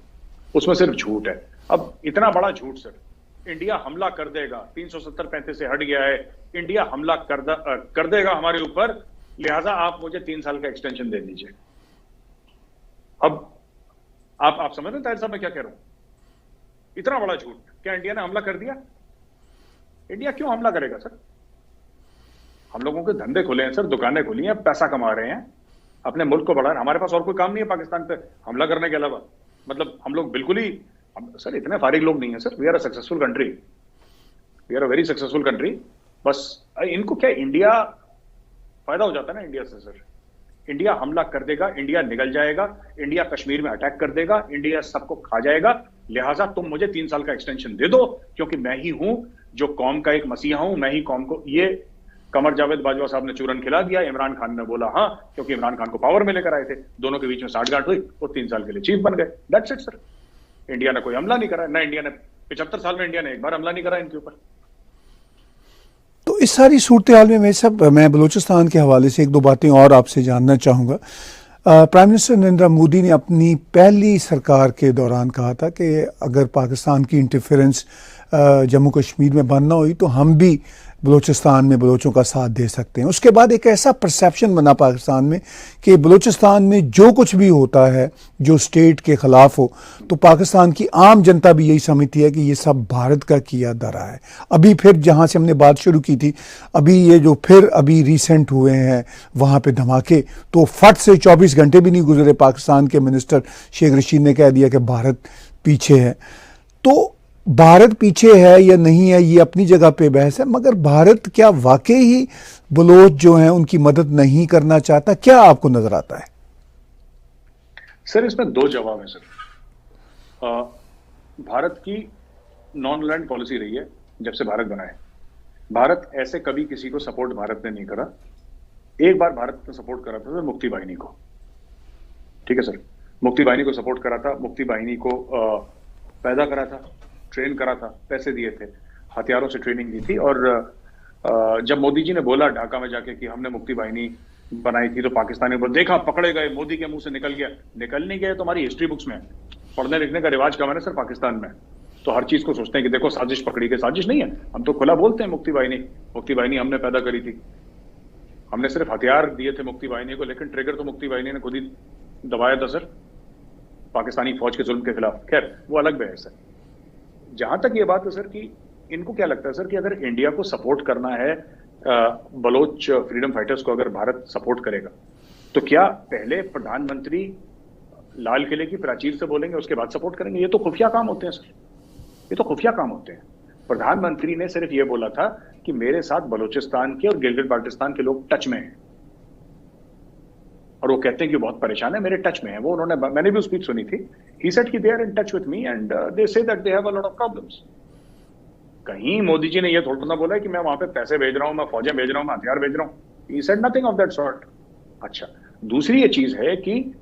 उसमें सिर्फ झूठ है। अब इतना बड़ा झूठ सर, इंडिया हमला कर देगा, 370-35 से हट गया है, इंडिया हमला कर देगा हमारे ऊपर, लिहाजा आप मुझे 3 साल का एक्सटेंशन दे दीजिए। अब आप समझ रहे हैं ताहिर साहब मैं क्या कह रहा हूं? इतना बड़ा झूठ। क्या इंडिया ने हमला कर दिया? इंडिया क्यों हमला करेगा सर? हम लोगों के धंधे खुले हैं सर, दुकानें खुली हैं, पैसा कमा रहे हैं, अपने मुल्क को बढ़ा रहे हैं। हमारे पास और कोई काम नहीं है पाकिस्तान पे हमला करने के अलावा। मतलब हम लोग बिल्कुल ही सर इतने फारिग लोग नहीं है sir. We are a successful country, we are a very successful country. बस इनको क्या इंडिया फायदा हो जाता है ना इंडिया से सर। इंडिया हमला कर देगा, इंडिया निगल जाएगा, इंडिया कश्मीर में अटैक कर देगा, इंडिया सबको खा जाएगा। लिहाजा तुम मुझे 3 साल का एक्सटेंशन दे दो, क्योंकि मैं ही हूं जो कौम का एक मसीहा हूं, मैं ही कौम को। ये कमर जावेद बाजवा साहब ने चूरन खिला दिया। इमरान खान ने बोला हाँ, क्योंकि इमरान खान को पावर में लेकर आए थे, दोनों के बीच में साठगांठ हुई, वो 3 साल के लिए चीफ बन गए। That's it sir. इंडिया ने कोई हमला नहीं करा, ना इंडिया ने 75 साल में इंडिया ने एक बार हमला नहीं करा इनके ऊपर। तो इस सारी सूरत हाल में मैं बलूचिस्तान के हवाले से एक दो बातें और आपसे जानना चाहूँगा। प्राइम मिनिस्टर नरेंद्र मोदी ने अपनी पहली सरकार के दौरान कहा था कि अगर पाकिस्तान की इंटरफेरेंस जम्मू कश्मीर में बंद ना हुई तो हम भी बलूचिस्तान में बलोचों का साथ दे सकते हैं। उसके बाद एक ऐसा परसेप्शन बना पाकिस्तान में कि बलूचिस्तान में जो कुछ भी होता है जो स्टेट के ख़िलाफ़ हो, तो पाकिस्तान की आम जनता भी यही समझती है कि ये सब भारत का किया धरा है। अभी फिर जहाँ से हमने बात शुरू की थी, अभी ये जो फिर अभी रिसेंट हुए हैं वहाँ पे धमाके, तो फट से 24 घंटे भी नहीं गुजरे, पाकिस्तान के मिनिस्टर शेख रशीद ने कह दिया कि भारत पीछे है। तो भारत पीछे है या नहीं है ये अपनी जगह पे बहस है, मगर भारत क्या वाकई ही बलोच जो हैं उनकी मदद नहीं करना चाहता? क्या आपको नजर आता है? सर इसमें 2 जवाब है सर। भारत की नॉन लैंड पॉलिसी रही है जब से भारत बना है। भारत ऐसे कभी किसी को सपोर्ट भारत ने नहीं करा। एक बार भारत ने सपोर्ट करा था मुक्ति बाहिनी को, ठीक है सर, मुक्ति बाहिनी को सपोर्ट करा था, मुक्ति बाहिनी को पैदा करा था, ट्रेन करा था, पैसे दिए थे, हथियारों से ट्रेनिंग दी थी। और जब मोदी जी ने बोला ढाका में जाके कि हमने मुक्ति बाहिनी बनाई थी, तो पाकिस्तानी बोल देखा पकड़े गए, मोदी के मुंह से निकल गया। निकल नहीं गया तो हमारी हिस्ट्री बुक्स में पढ़ने लिखने का रिवाज कम है ना सर पाकिस्तान में। तो हर चीज को सोचते हैं कि देखो साजिश पकड़ी गई। साजिश नहीं है, हम तो खुला बोलते हैं मुक्ति बाहिनी हमने पैदा करी थी, हमने सिर्फ हथियार दिए थे मुक्ति बाहिनी को, लेकिन ट्रिगर तो मुक्ति बाहिनी ने खुद ही दबाया था सर पाकिस्तानी फौज के जुल्म के खिलाफ। खैर वो अलग बहस है। जहां तक ये बात है सर कि इनको क्या लगता है सर कि अगर इंडिया को सपोर्ट करना है, बलोच फ्रीडम फाइटर्स को अगर भारत सपोर्ट करेगा, तो क्या पहले प्रधानमंत्री लाल किले की प्राचीर से बोलेंगे उसके बाद सपोर्ट करेंगे? ये तो खुफिया काम होते हैं सर, ये तो खुफिया काम होते हैं। प्रधानमंत्री ने सिर्फ ये बोला था कि मेरे साथ बलूचिस्तान के और गिलगित बाल्टिस्तान के लोग टच में हैं, और वो कहते हैं कि बहुत परेशान है, मेरे टच में है वो। उन्होंने, मैंने भी स्पीच सुनी थी, he said कि they are in touch with me and they say that they have a lot of problems। कहीं मोदी जी ने ये थोड़ा ना बोला है कि मैं वहां पे पैसे भेज रहा हूं, मैं फौजें भेज रहा हूं, मैं हथियार भेज रहा हूं। he said nothing of that sort। अच्छा, दूसरी ये चीज है कि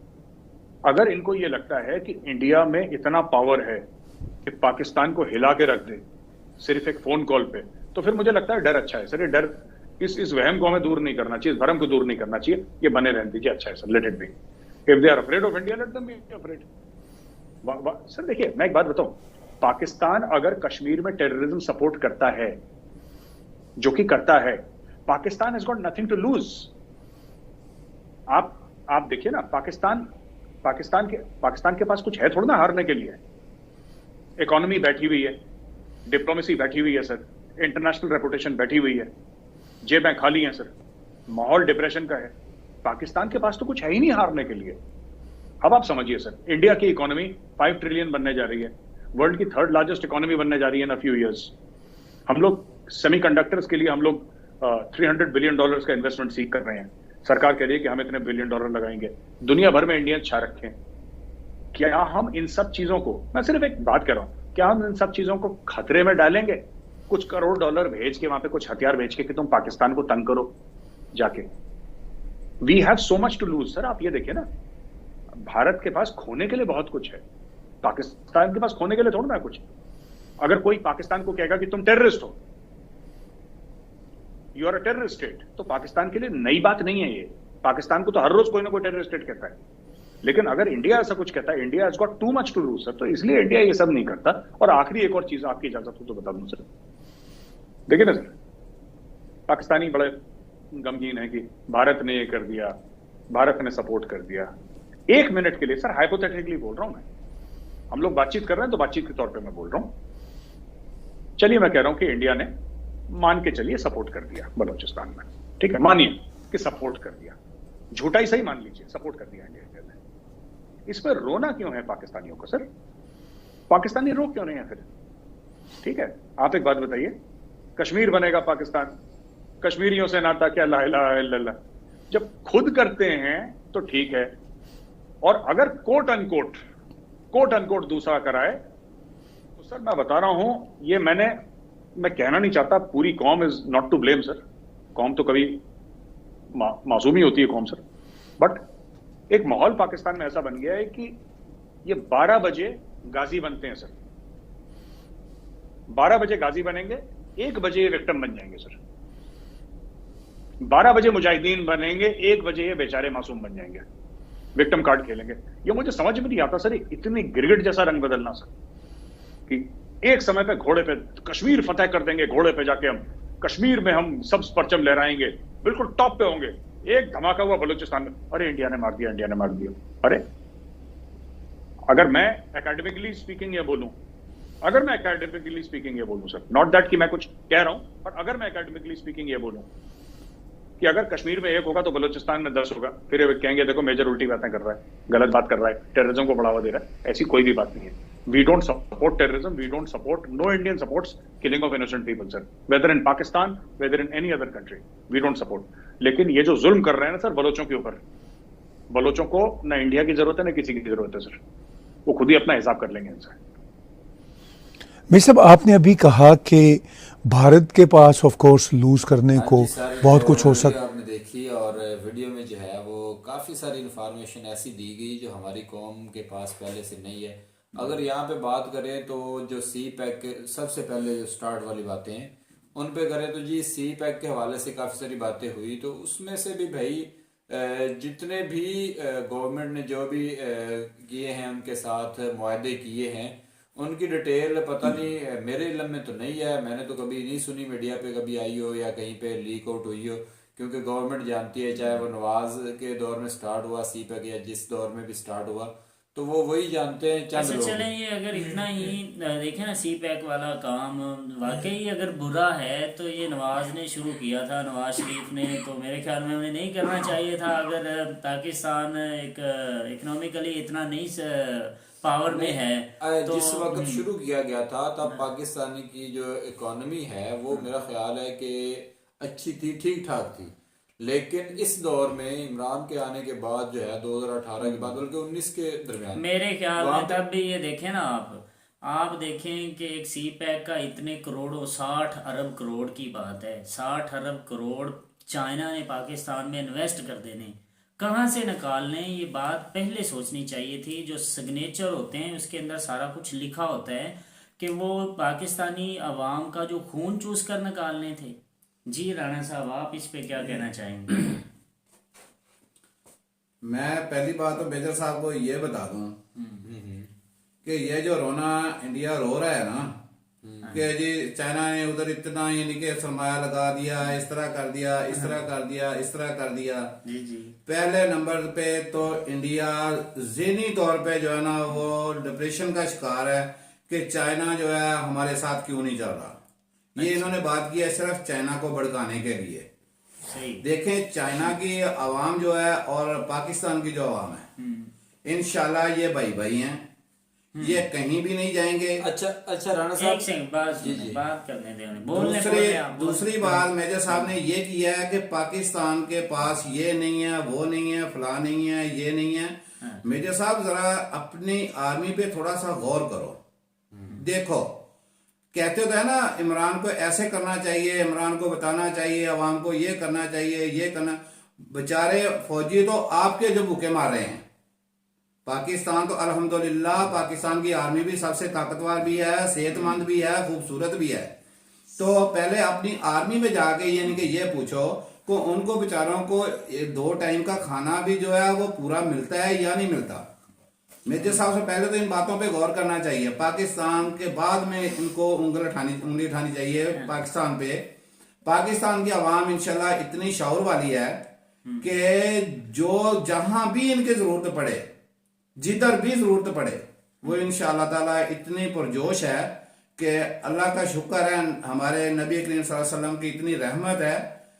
अगर इनको ये लगता है कि इंडिया में इतना पावर है कि पाकिस्तान को हिला के रख दे सिर्फ एक फोन कॉल पे, तो फिर मुझे लगता है डर अच्छा है सर। ये डर, इस वहम को हमें दूर नहीं करना चाहिए, इस भरम को दूर नहीं करना चाहिए, ये बने रहने दीजिए। अच्छा है sir, let it be. If they are afraid of India, let them be afraid. Sir देखिए, मैं एक बात बताऊं, पाकिस्तान अगर कश्मीर में टेररिज्म सपोर्ट करता है, जो कि करता है, Pakistan has got nothing to lose. आप देखिए ना, पाकिस्तान के पास कुछ है थोड़ा ना हारने के लिए। इकोनॉमी बैठी हुई है, डिप्लोमेसी बैठी हुई है सर, इंटरनेशनल रेपुटेशन बैठी हुई है, जेबें खाली हैं सर, माहौल डिप्रेशन का है। पाकिस्तान के पास तो कुछ है ही नहीं हारने के लिए। अब आप समझिए सर, इंडिया की इकोनॉमी 5 ट्रिलियन बनने जा रही है, वर्ल्ड की 3rd लार्जेस्ट इकोनॉमी बनने जा रही है इन अ फ्यू इयर्स। हम लोग सेमीकंडक्टर्स के लिए हम लोग $300 बिलियन का इन्वेस्टमेंट सीख कर रहे हैं। सरकार कह रही है कि हम इतने $1 बिलियन लगाएंगे। दुनिया भर में इंडियन छा रखे हैं। क्या हम इन सब चीजों को, मैं सिर्फ एक बात कह रहा हूं, क्या हम इन सब चीजों को खतरे में डालेंगे कुछ करोड़ डॉलर भेज के, वहां पे कुछ हथियार भेज के कि तुम पाकिस्तान को तंग करो जाके? We have so much to lose sir. आप ये देखिए ना, भारत के पास खोने के लिए बहुत कुछ है, पाकिस्तान के पास खोने के लिए थोड़ा ना कुछ। अगर कोई पाकिस्तान को कहेगा कि तुम टेररिस्ट हो, you are a terrorist state, तो पाकिस्तान के लिए नई बात नहीं है ये। पाकिस्तान को तो हर रोज कोई ना कोई टेररिस्ट स्टेट कहता है। लेकिन अगर इंडिया ऐसा कुछ कहता है, India has got too much to lose sir, तो इसलिए इंडिया ये सब नहीं करता। और आखिरी एक और चीज आपकी इजाजत हो तो बता दूं सर, देखिए ना सर, पाकिस्तानी बड़े गमगीन है कि भारत ने ये कर दिया, भारत ने सपोर्ट कर दिया। 1 मिनट के लिए सर, हाइपोथेटिकली बोल रहा हूं मैं, हम लोग बातचीत कर रहे हैं तो बातचीत के तौर पे मैं बोल रहा हूं। चलिए मैं कह रहा हूं कि इंडिया ने मान के चलिए सपोर्ट कर दिया बलूचिस्तान में, ठीक है, मानिए कि सपोर्ट कर दिया, झूठा ही सही मान लीजिए, सपोर्ट कर दिया इंडिया ने। इसमें रोना क्यों है पाकिस्तानियों को? सर पाकिस्तानी रो क्यों नहीं है फिर? ठीक है, आप एक बात बताइए, कश्मीर बनेगा पाकिस्तान, कश्मीरियों से नाता क्या, ला इलाहा इल्लल्लाह, जब खुद करते हैं तो ठीक है, और अगर कोट अनकोट दूसरा कराए तो सर मैं बता रहा हूं, ये मैं कहना नहीं चाहता पूरी कौम is not to blame sir, कौम तो कभी मासूम ही होती है कौम सर, बट एक माहौल पाकिस्तान में ऐसा बन गया है कि ये 12 बजे गाजी बनते हैं सर, 12 बजे गाजी बनेंगे, 1 बजे ये विक्टिम बन जाएंगे सर, 12 बजे मुजाहिदीन बनेंगे, 1 बजे ये बेचारे मासूम बन जाएंगे, विक्टिम कार्ड खेलेंगे। ये मुझे समझ में नहीं आता सर, इतनी गिरगिट जैसा रंग बदलना सर, कि एक समय पे घोड़े पे कश्मीर फतेह कर देंगे, घोड़े पे जाके हम कश्मीर में हम सब परचम लहराएंगे, बिल्कुल टॉप पे होंगे, एक धमाका हुआ बलूचिस्तान में, अरे इंडिया ने मार दिया। अरे अगर मैं एकेडमिकली स्पीकिंग ये बोलूं सर, नॉट दैट कि मैं कुछ कह रहा हूं, बट अगर मैं एकेडमिकली स्पीकिंग ये बोलूं कि अगर कश्मीर में 1 होगा तो बलूचिस्तान में 10 होगा, फिर ये कहेंगे देखो मेजर उल्टी बातें कर रहा है, गलत बात कर रहा है, टेररिज्म को बढ़ावा दे रहा है। ऐसी कोई भी बात नहीं है। We don't support terrorism, we don't support, no Indian supports killing of innocent people sir, whether in Pakistan, whether in any other country, we don't support. लेकिन ये जो जुल्म कर रहे हैं ना सर बलोचों के ऊपर, बलोचों को ना इंडिया की जरूरत है ना किसी की जरूरत है सर, वो खुद ही अपना हिसाब कर लेंगे इनसे। मैं साहब, आपने अभी कहा कि भारत के पास ऑफ कोर्स लूज करने को बहुत कुछ हो सकता, आपने देखी, और वीडियो में जो है वो काफ़ी सारी इंफॉर्मेशन ऐसी दी गई जो हमारी कौम के पास पहले से नहीं है। अगर यहाँ पे बात करें तो जो सी पैक सबसे पहले जो स्टार्ट वाली बातें हैं उन पे करें तो जी सी पैक के हवाले से काफ़ी सारी बातें हुई, तो उसमें से भी भाई जितने भी गवर्नमेंट ने जो भी किए हैं उनके साथ मुआहदे किए हैं उनकी डिटेल पता नहीं, मेरे इल्म में तो नहीं है, मैंने तो कभी नहीं सुनी मीडिया पे कभी आई हो या कहीं पे लीक आउट हुई हो, क्योंकि गवर्नमेंट जानती है चाहे वो नवाज के दौर में स्टार्ट हुआ सी पैक या जिस दौर में भी स्टार्ट हुआ तो वो वही जानते हैं चंद लोग। चलें, ये अगर इतना ही देखें ना सी पैक वाला काम वाकई अगर बुरा है तो ये नवाज ने शुरू किया था, नवाज शरीफ ने, तो मेरे ख्याल में उन्हें नहीं करना चाहिए था। अगर पाकिस्तान एक इकोनॉमिकली इतना नहीं पावर में है तो जिस वक्त शुरू किया गया था तब पाकिस्तानी की जो इकोनॉमी है वो मेरा ख्याल है कि अच्छी थी, ठीक ठाक थी, लेकिन इस दौर में इमरान के आने के बाद जो है 2018 के बाद बल्कि 19 के दरमियान मेरे ख्याल में तब भी ये देखें ना आप देखें कि एक सी पैक का इतने करोड़ों 60 अरब करोड़ की बात है, 60 अरब करोड़ चाइना ने पाकिस्तान में इन्वेस्ट कर देने, कहाँ से निकालने, ये बात पहले सोचनी चाहिए थी। जो सिग्नेचर होते हैं उसके अंदर सारा कुछ लिखा होता है कि वो पाकिस्तानी अवाम का जो खून चूस कर निकालने थे। जी राणा साहब, आप इस पे क्या कहना चाहेंगे? मैं पहली बात तो मेजर साहब को ये बता दूं कि ये जो रोना इंडिया रो रहा है ना कि जी चाइना ने उधर इतना यानी कि सरमाया लगा दिया, इस तरह कर दिया, इस तरह कर दिया, इस तरह कर दिया। जी जी, पहले नंबर पे तो इंडिया ज़हनी तौर पे जो है ना वो डिप्रेशन का शिकार है कि चाइना जो है हमारे साथ क्यों नहीं चल रहा। ये इन्होंने बात की है सिर्फ चाइना को भड़काने के लिए। सही देखें, चाइना की आवाम जो है और पाकिस्तान की जो आवाम है इंशाल्लाह ये भाई भाई हैं, ये कहीं भी नहीं जाएंगे। अच्छा राणा साहब, एक सेकंड बात करने दें। दूसरी बात मेजर साहब ने ये किया है कि पाकिस्तान के पास ये नहीं है, वो नहीं है, फला नहीं है, ये नहीं है। मेजर साहब जरा अपनी आर्मी पे थोड़ा सा गौर करो। देखो, कहते तो है ना इमरान को ऐसे करना चाहिए, इमरान को बताना चाहिए, अवाम को ये करना चाहिए, ये करना। बेचारे फौजी तो आपके जो भूखे मार रहे हैं। पाकिस्तान तो अल्हम्दुलिल्लाह पाकिस्तान की आर्मी भी सबसे ताकतवर भी है, सेहतमंद भी है, खूबसूरत भी है। तो पहले अपनी आर्मी में जाके यानी कि ये पूछो कि उनको बेचारों को 2 टाइम का खाना भी जो है वो पूरा मिलता है या नहीं मिलता। मेजर साहब से पहले तो इन बातों पे गौर करना चाहिए। पाकिस्तान के बाद में इनको उंगली उठानी चाहिए पाकिस्तान पे। पाकिस्तान की आवाम इंशाल्लाह इतनी शौर वाली है कि जो जहां भी इनकी जरूरत पड़े, जिधर भी जरूरत पड़े, वो इंशाअल्लाह ताला इतनी पुरजोश है कि अल्लाह का शुक्र है, हमारे नबी करीम सल्लल्लाहु अलैहि वसल्लम की इतनी रहमत है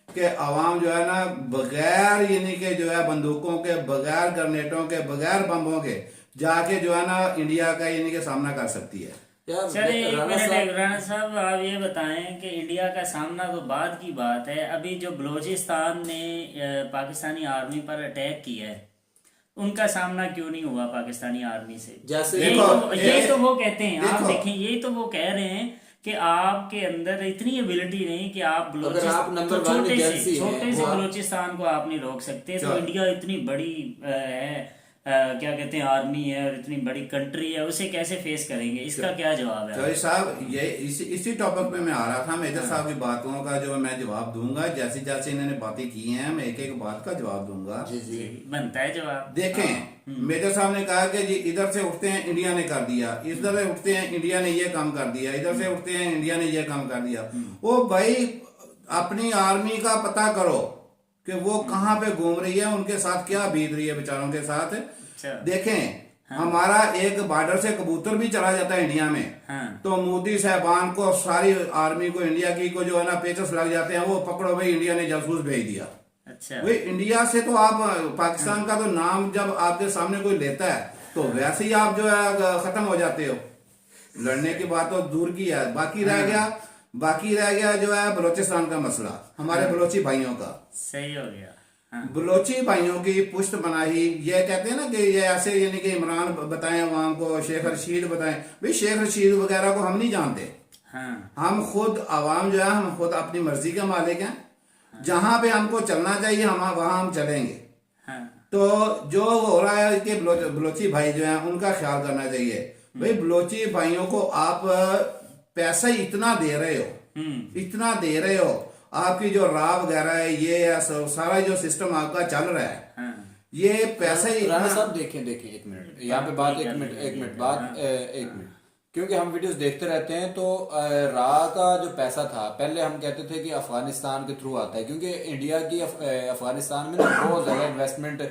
कि आवाम जो है ना बगैर यानी कि जो है बंदूकों के, बगैर ग्रेनेडों के, बगैर बम्बों के जाके जो है ना इंडिया का यानी कि सामना कर सकती है। यार चलिए एक राणा मिनट, साहब, राणा साहब आप ये बताएं कि इंडिया का सामना तो बाद की बात है, अभी जो बलूचिस्तान ने पाकिस्तानी आर्मी पर अटैक किया है, उनका सामना क्यों नहीं हुआ पाकिस्तानी आर्मी से? जैसे यही तो वो कहते हैं, आप देखो। देखें यही तो वो कह रहे हैं कि आपके अंदर इतनी एबिलिटी नहीं कि आप अगर आप नंबर वन छोटे एजेंसी से हैं, छोटे से वो आप- बलूचिस्तान को आप नहीं रोक सकते, तो चलो। इंडिया इतनी बड़ी है, क्या कहते हैं आर्मी है, और इतनी बड़ी कंट्री है, उसे कैसे फेस करेंगे? इसका क्या जवाब है? चौधरी साहब, ये इसी टॉपिक पे मैं आ रहा था। मेजर साहब की बातों का जो मैं जवाब दूंगा, जैसे जैसे इन्होंने बातें की हैं मैं एक एक बात का जवाब दूंगा। जी जी बनता है जवाब। देखें, मेजर साहब ने कहा कि जी इधर से उठते हैं इंडिया ने कर दिया, इधर से उठते हैं इंडिया ने ये काम कर दिया, इधर से उठते हैं इंडिया ने ये काम कर दिया। वो भाई अपनी आर्मी का पता करो कि वो कहाँ पे घूम रही है, उनके साथ क्या बीत रही है बेचारों के साथ। अच्छा। देखें, हमारा एक बॉर्डर से कबूतर भी चला जाता है इंडिया में, हाँ। तो मोदी साहबान को, सारी आर्मी को, इंडिया की को जो है ना पेचस लग जाते हैं, वो पकड़ो भाई इंडिया ने जासूस भेज दिया। अच्छा। भाई इंडिया से तो आप पाकिस्तान का तो नाम जब आपके सामने कोई लेता है तो वैसे ही आप जो है खत्म हो जाते हो। लड़ने की बात तो दूर की है। बाकी रह गया जो है बलोचिस्तान का मसला, हमारे बलोची भाइयों का। सही हो गया। हाँ। बलोची भाइयों की पुष्ट बनाई, ये कहते हैं ना कि ये ऐसे यानी कि इमरान बताएं अवाम को, शेख रशीद बताएं। भाई शेख रशीद वगैरह को हम नहीं जानते। हाँ। हम खुद अवाम जो है, हम खुद अपनी मर्जी के मालिक हैं। जहां पे हमको चलना चाहिए हम वहां हम चलेंगे। हाँ। तो जो हो रहा है कि बलोची भाई जो हैं उनका ख्याल करना चाहिए। भाई बलोची भाइयों को आप पैसा इतना दे रहे हो, इतना दे रहे हो, आपकी जो रा वगैरह है, ये है सारा जो सिस्टम आपका चल रहा है, हाँ। ये पैसा ही राणा इतना। साहब देखें एक मिनट यहाँ पे बात, एक मिनट बात, एक मिनट, क्योंकि हम वीडियोस देखते रहते हैं तो रा का जो पैसा था पहले हम कहते थे कि अफगानिस्तान के थ्रू आता है, क्योंकि इंडिया की अफगानिस्तान में ना बहुत ज्यादा इन्वेस्टमेंट,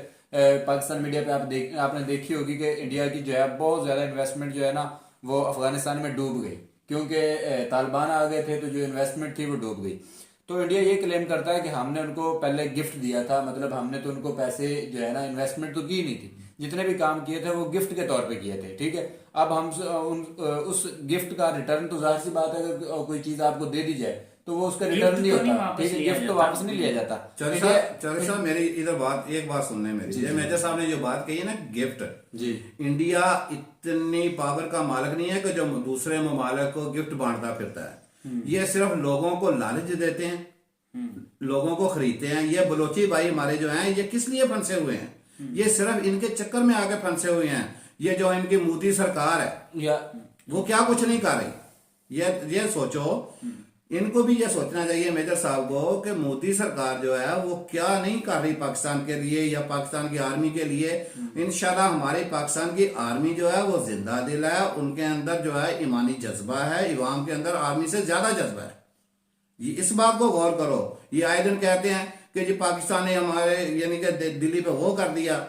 पाकिस्तान मीडिया पे आपने देखी होगी कि इंडिया की जो है बहुत ज्यादा इन्वेस्टमेंट जो है ना वो अफगानिस्तान में डूब गई, क्योंकि तालिबान आ गए थे तो जो इन्वेस्टमेंट थी वो डूब गई। तो इंडिया ये क्लेम करता है कि हमने उनको पहले गिफ्ट दिया था, मतलब हमने तो उनको पैसे जो है ना इन्वेस्टमेंट तो की नहीं थी, जितने भी काम किए थे वो गिफ्ट के तौर पे किए थे, ठीक है। अब हम उस गिफ्ट का रिटर्न, तो जाहिर सी बात है अगर कोई चीज आपको दे दी जाए तो वो उसका रिटर्न नहीं होता, ठीक है, गिफ्ट तो वापस नहीं लिया जाता। चौधरी साहब मेरी इधर बात, एक बात सुनने मेरी, ये मेजर साहब ने जो बात कही है ना गिफ्ट, जी, इंडिया इतनी पावर का मालिक नहीं है कि जो दूसरे ममालिक को गिफ्ट बांटता फिरता है। ये सिर्फ लोगों को लालच देते हैं, लोगों को खरीदते हैं। ये बलोची भाई हमारे जो हैं, ये किस लिए फंसे हुए हैं? ये सिर्फ इनके चक्कर में आके फंसे हुए हैं। ये जो इनकी मोदी सरकार है या वो क्या कुछ नहीं कर रही। ये सोचो, इनको भी ये सोचना चाहिए मेजर साहब को कि मोदी सरकार जो है वो क्या नहीं कर रही पाकिस्तान के लिए या पाकिस्तान की आर्मी के लिए। इंशाल्लाह हमारी पाकिस्तान की आर्मी जो है वो जिंदा दिल है, उनके अंदर जो है ईमानी जज्बा है, इवाम के अंदर आर्मी से ज्यादा जज्बा है। ये इस बात को गौर करो। ये आए दिन कहते हैं कि जी पाकिस्तान ने हमारे यानी कि दिल्ली पे वो कर दिया,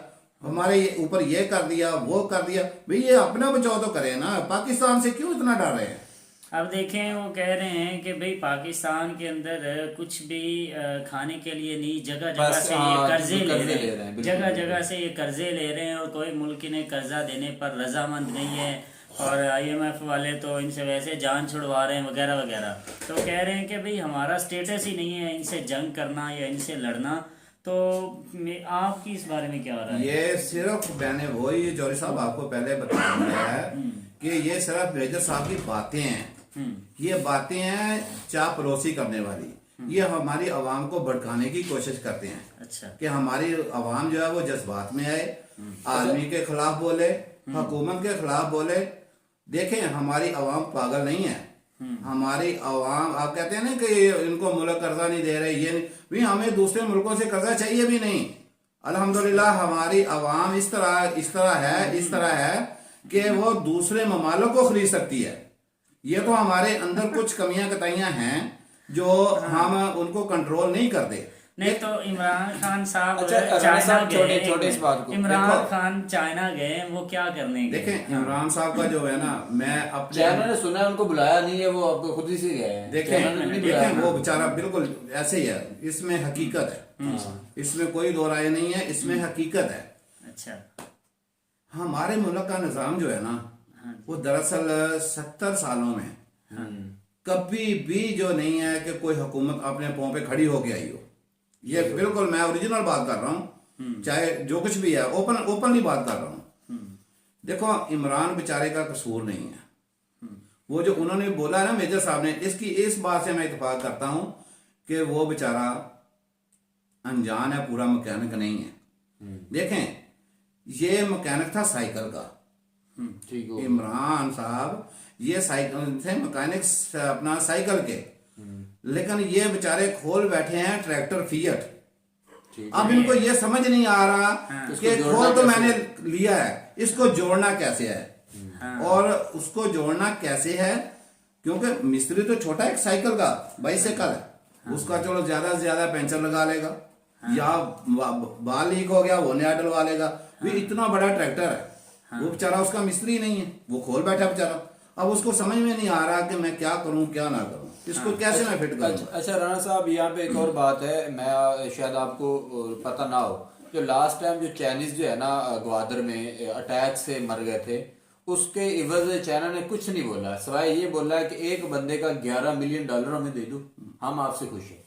हमारे ऊपर ये कर दिया, वो कर दिया। भाई ये अपना बचाव तो करे ना, पाकिस्तान से क्यों इतना डर रहे हैं? अब देखें, वो कह रहे हैं कि भाई पाकिस्तान के अंदर कुछ भी खाने के लिए नहीं, जगह जगह बस, से ये हाँ, कर्जे ले कर्जे रहे ले रहे हैं, हैं, बिल्कुल, जगह बिल्कुल। जगह से ये कर्जे ले रहे हैं, और कोई मुल्क इन्हें कर्जा देने पर रजामंद नहीं है, और IMF वाले तो इनसे वैसे जान छुड़वा रहे हैं वगैरह वगैरह। तो कह रहे हैं कि भाई हमारा स्टेटस ही नहीं है इनसे जंग करना या इनसे लड़ना। तो आपकी इस बारे में क्या हो रहा है? ये सिर्फ मैंने वही जौहरी साहब आपको पहले बताया है कि ये सिर्फ मेजर साहब की बातें हैं। ये बातें हैं चापलूसी करने वाली। ये हमारी आवाम को भड़काने की कोशिश करते हैं। अच्छा। कि हमारी आवाम जो है वो जज्बात में आए, आर्मी के खिलाफ बोले, हुकूमत के खिलाफ बोले। देखें, हमारी आवाम पागल नहीं है। हमारी आवाम, आप कहते हैं ना कि इनको मुल्क कर्जा नहीं दे रहे, ये नहीं, भी हमें दूसरे मुल्कों से कर्जा चाहिए भी नहीं। अल्हम्दुलिल्लाह हमारी आवाम इस तरह है कि वो दूसरे ममालिक को खरीद सकती है। ये तो हमारे अंदर कुछ कमियां कताइयां हैं जो हम उनको कंट्रोल नहीं करते। नहीं तो इमरान खान साहब अच्छा, राणा चाइना साहब, गए, छोटे इस बात को इमरान देखो। खान चाइना गए, वो क्या करने गए? देखें इमरान साहब का जो है ना, मैं अपने चाइना ने सुना है उनको बुलाया नहीं है, वो अब खुद ही से गए हैं। चाइना ने नहीं बुलाया। देखें वो बेचारा बिल्कुल ऐसे ही है, इसमें हकीकत है, इसमें कोई दो राय नहीं है, इसमें हकीकत है। अच्छा। हमारे मुल्क का निज़ाम जो है ना, वो दरअसल 70 सालों में कभी भी जो नहीं है कि कोई हुकूमत अपने पाँव पे खड़ी होके आई हो। ये बिल्कुल मैं ओरिजिनल बात कर रहा हूँ, चाहे जो कुछ भी है, ओपनली बात कर रहा हूँ। देखो इमरान बेचारे का कसूर नहीं है। वो जो उन्होंने बोला है ना मेजर साहब ने, इसकी इस बात से मैं इत्तेफाक करता हूँ कि वो बेचारा अनजान है, पूरा मैकेनिक नहीं है। देखें ये मैकेनिक था साइकिल का, ठीक हो। इमरान साहब ये साइकिल थे, मैकेनिक अपना साइकिल के, लेकिन ये बेचारे खोल बैठे हैं ट्रैक्टर फिएट। ठीक अब इनको ये समझ नहीं आ रहा कि इसको जोड़ना खोल तो कैसे? मैंने लिया है, इसको जोड़ना कैसे है और उसको जोड़ना कैसे है, क्योंकि मिस्त्री तो छोटा एक साइकिल का बाइसाइकिल है, उसका चलो ज्यादा से ज्यादा पेंचर लगा लेगा, या बाल लीक हो गया वो नया डलवा लेगा। भी इतना बड़ा ट्रैक्टर है, वो बेचारा उसका मिस्त्री नहीं है, वो खोल बैठा बेचारा। अब उसको समझ में नहीं आ रहा कि मैं क्या करूं क्या ना करूं, इसको कैसे मैं फिट करूं। अच्छा राणा साहब, यहाँ पे एक और बात है, मैं शायद आपको पता ना हो, जो लास्ट टाइम जो चाइनीज जो है ना ग्वादर में अटैक से मर गए थे, उसके इवज चाइना ने कुछ नहीं बोला, सिवाय ये बोला है कि एक बंदे का $11 मिलियन हमें दे दो, हम आपसे खुश हैं।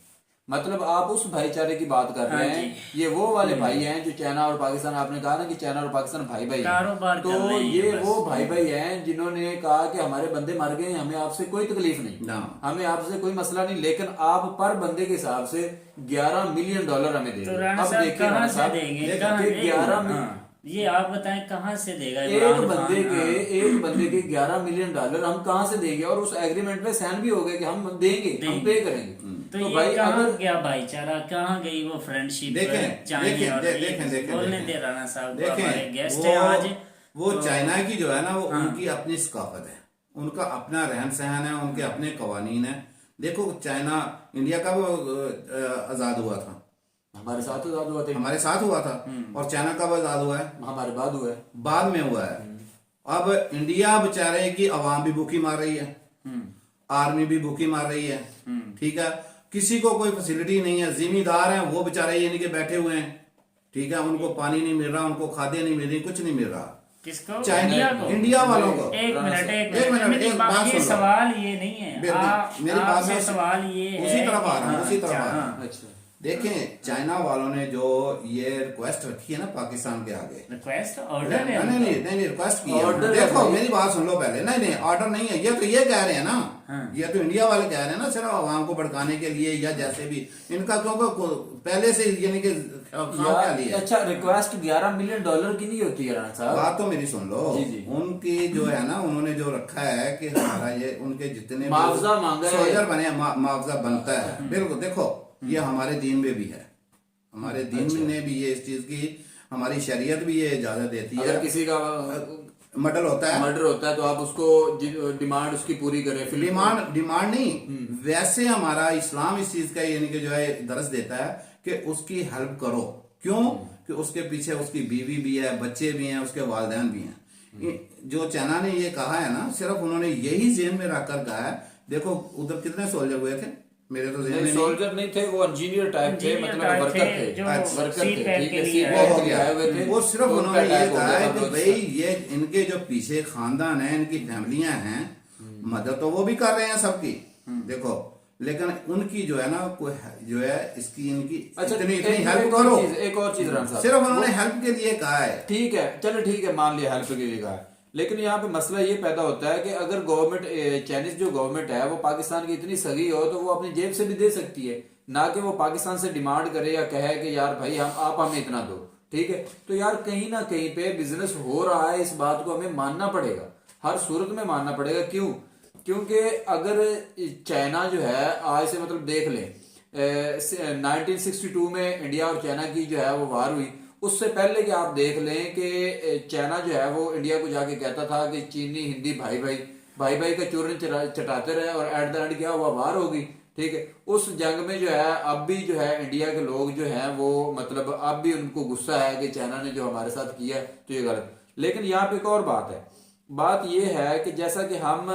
मतलब आप उस भाईचारे की बात कर रहे हैं, ये वो वाले भाई हैं जो चाइना और पाकिस्तान, आपने कहा ना कि चाइना और पाकिस्तान भाई भाई कारोबार तो कर रहे हैं ये बस। वो भाई भाई हैं जिन्होंने कहा कि हमारे बंदे मर गए, हमें आपसे कोई तकलीफ नहीं, ना। हमें आपसे कोई मसला नहीं, लेकिन आप पर बंदे के हिसाब से $11 मिलियन हमें दे तो दो। राणा अब साहब देखिए कहाँ राणा से साहब, देंगे? देखिए कहाँ? कि 11 मिलियन, हाँ, ये आप बताएं कहाँ से देगा एक इमरान बंदे खान? के एक बंदे के $11 मिलियन हम कहाँ से देंगे? और उस एग्रीमेंट में साइन भी हो गए कि हम देंगे, हम पे करेंगे। तो ये भाई कहाँ अगर गया भाईचारा, कहाँ गई वो फ्रेंडशिप? देखें, चाइना देखें, और देखें, देखें, बोलने देखें। दे राणा साहब को, हमारे देखें गेस्ट हैं आज। वो तो- चाइना की जो है ना, वो उनकी अपनी सकाफत है, उनका अपना रहन सहन है, उनके अपने कवानीन है। देखो चाइना इंडिया का वो आजाद हुआ था, हमारे साथ आजाद हुआ थे, हमारे साथ हुआ था, और चाइना कब आजाद हुआ है? हमारे बाद हुआ है। बाद में हुआ है। अब इंडिया बेचारे की आवाम भी भूखी मार रही है, आर्मी भी भूखी मार रही है, ठीक है, किसी को कोई फैसिलिटी नहीं है, जिम्मेदार हैं वो बेचारे यानी के बैठे हुए हैं, ठीक है, उनको पानी नहीं मिल रहा, उनको खाद्य नहीं मिल रही, कुछ नहीं मिल रहा। किसको? चाइना को? इंडिया वालों को। एक मिनट एक मिनट, मेरी एक बात ये सुन लो। सवाल ये नहीं है, मेरी बात आपसे में सवाल ये है, उसी तरफ आ रहा हूँ, हाँ, उसी तरफ आ रहा हाँ, हूँ। अच्छा, देखें चाइना वालों ने जो ये रिक्वेस्ट रखी है ना पाकिस्तान के आगे, रिक्वेस्ट ऑर्डर है नहीं उनका। नहीं नहीं रिक्वेस्ट की है। Order है देखो भाई। मेरी बात सुन लो पहले, नहीं नहीं ऑर्डर नहीं है, ये तो ये कह रहे हैं ना, ये तो इंडिया वाले कह रहे हैं ना, सिर्फ आवाम को भड़काने के लिए या जैसे भी इनका, क्योंकि पहले से यानी कि क्या लिए। अच्छा, रिक्वेस्ट $11 मिलियन की नहीं होती है राणा साहब। बात तो मेरी सुन लो, जी, जी। उनकी जो है ना, उन्होंने जो रखा है कि हमारा ये उनके जितने भी मुआवजा मांगा है। सोल्जर बने हैं, मुआवजा बनता है, बिल्कुल। देखो ये हमारे दीन में भी है, हमारे दीन ने भी ये इस चीज की, हमारी शरीयत भी ये इजाजत देती है। अगर किसी का मर्डर होता है, मर्डर होता है तो आप उसको डिमांड उसकी पूरी करें, फिर डिमांड नहीं, वैसे हमारा इस्लाम इस चीज का यानी कि जो है दर्ज देता है कि उसकी हेल्प करो। क्यों? कि उसके पीछे उसकी बीवी भी है, बच्चे भी हैं, उसके वालिदैन भी हैं। जो चाइना ने ये कहा है ना, सिर्फ उन्होंने यही जेन में रखकर कहा है। देखो उधर कितने सोल्जर हुए थे, मेरे तो जेन में नहीं। सोल्जर नहीं थे, वो इंजीनियर टाइप थे, इंजीनियर मतलब टाइप वर्कर थे, थे, जो वर्कर सी थे, पैक ठीक के है, लिए सी आए पैक हो के लिए गया। आए हुए थे। वो सिर्फ तो उन्होंने उनका ये attack हो कहा गया है था, कि तो भाई ये इनके जो पीछे खानदान है, इनकी फैमिलियां हैं, मदद तो वो भी कर रहे हैं सबकी, देखो, लेकिन उनकी जो है ना कोई जो है इसकी इनकी अच्छा, इतनी एक हेल्प और करो। चीज, एक और चीज राणा साहब, सिर्फ उन्होंने हेल्प के लिए कहा है। ठीक है, चलो ठीक है, मान लिया हेल्प के लिए कहा है, लेकिन यहाँ पे मसला ये पैदा होता है कि अगर गवर्नमेंट, चाइनीज जो गवर्नमेंट है वो पाकिस्तान की इतनी सगी हो तो वो अपनी जेब से भी दे सकती है, ना कि वो पाकिस्तान से डिमांड करे या कहे कि यार भाई आप हमें इतना दो, ठीक है। तो यार कहीं ना कहीं पे बिजनेस हो रहा है, इस बात को हमें मानना पड़ेगा, हर सूरत में मानना पड़ेगा। क्यों? क्योंकि अगर चाइना जो है आज से मतलब देख ले, 1962 में इंडिया और चाइना की जो है वो वार हुई, उससे पहले कि आप देख लें कि चाइना जो है वो इंडिया को जाके कहता था कि चीनी हिंदी भाई भाई भाई भाई का चूरन चटाते रहे, और एट द एंड क्या हुआ, वार होगी, ठीक है। उस जंग में जो है अब भी जो है इंडिया के लोग जो हैं वो मतलब अब भी उनको गुस्सा है कि चाइना ने जो हमारे साथ किया है तो ये गलत। लेकिन यहाँ पे एक और बात है, बात ये है कि जैसा कि हम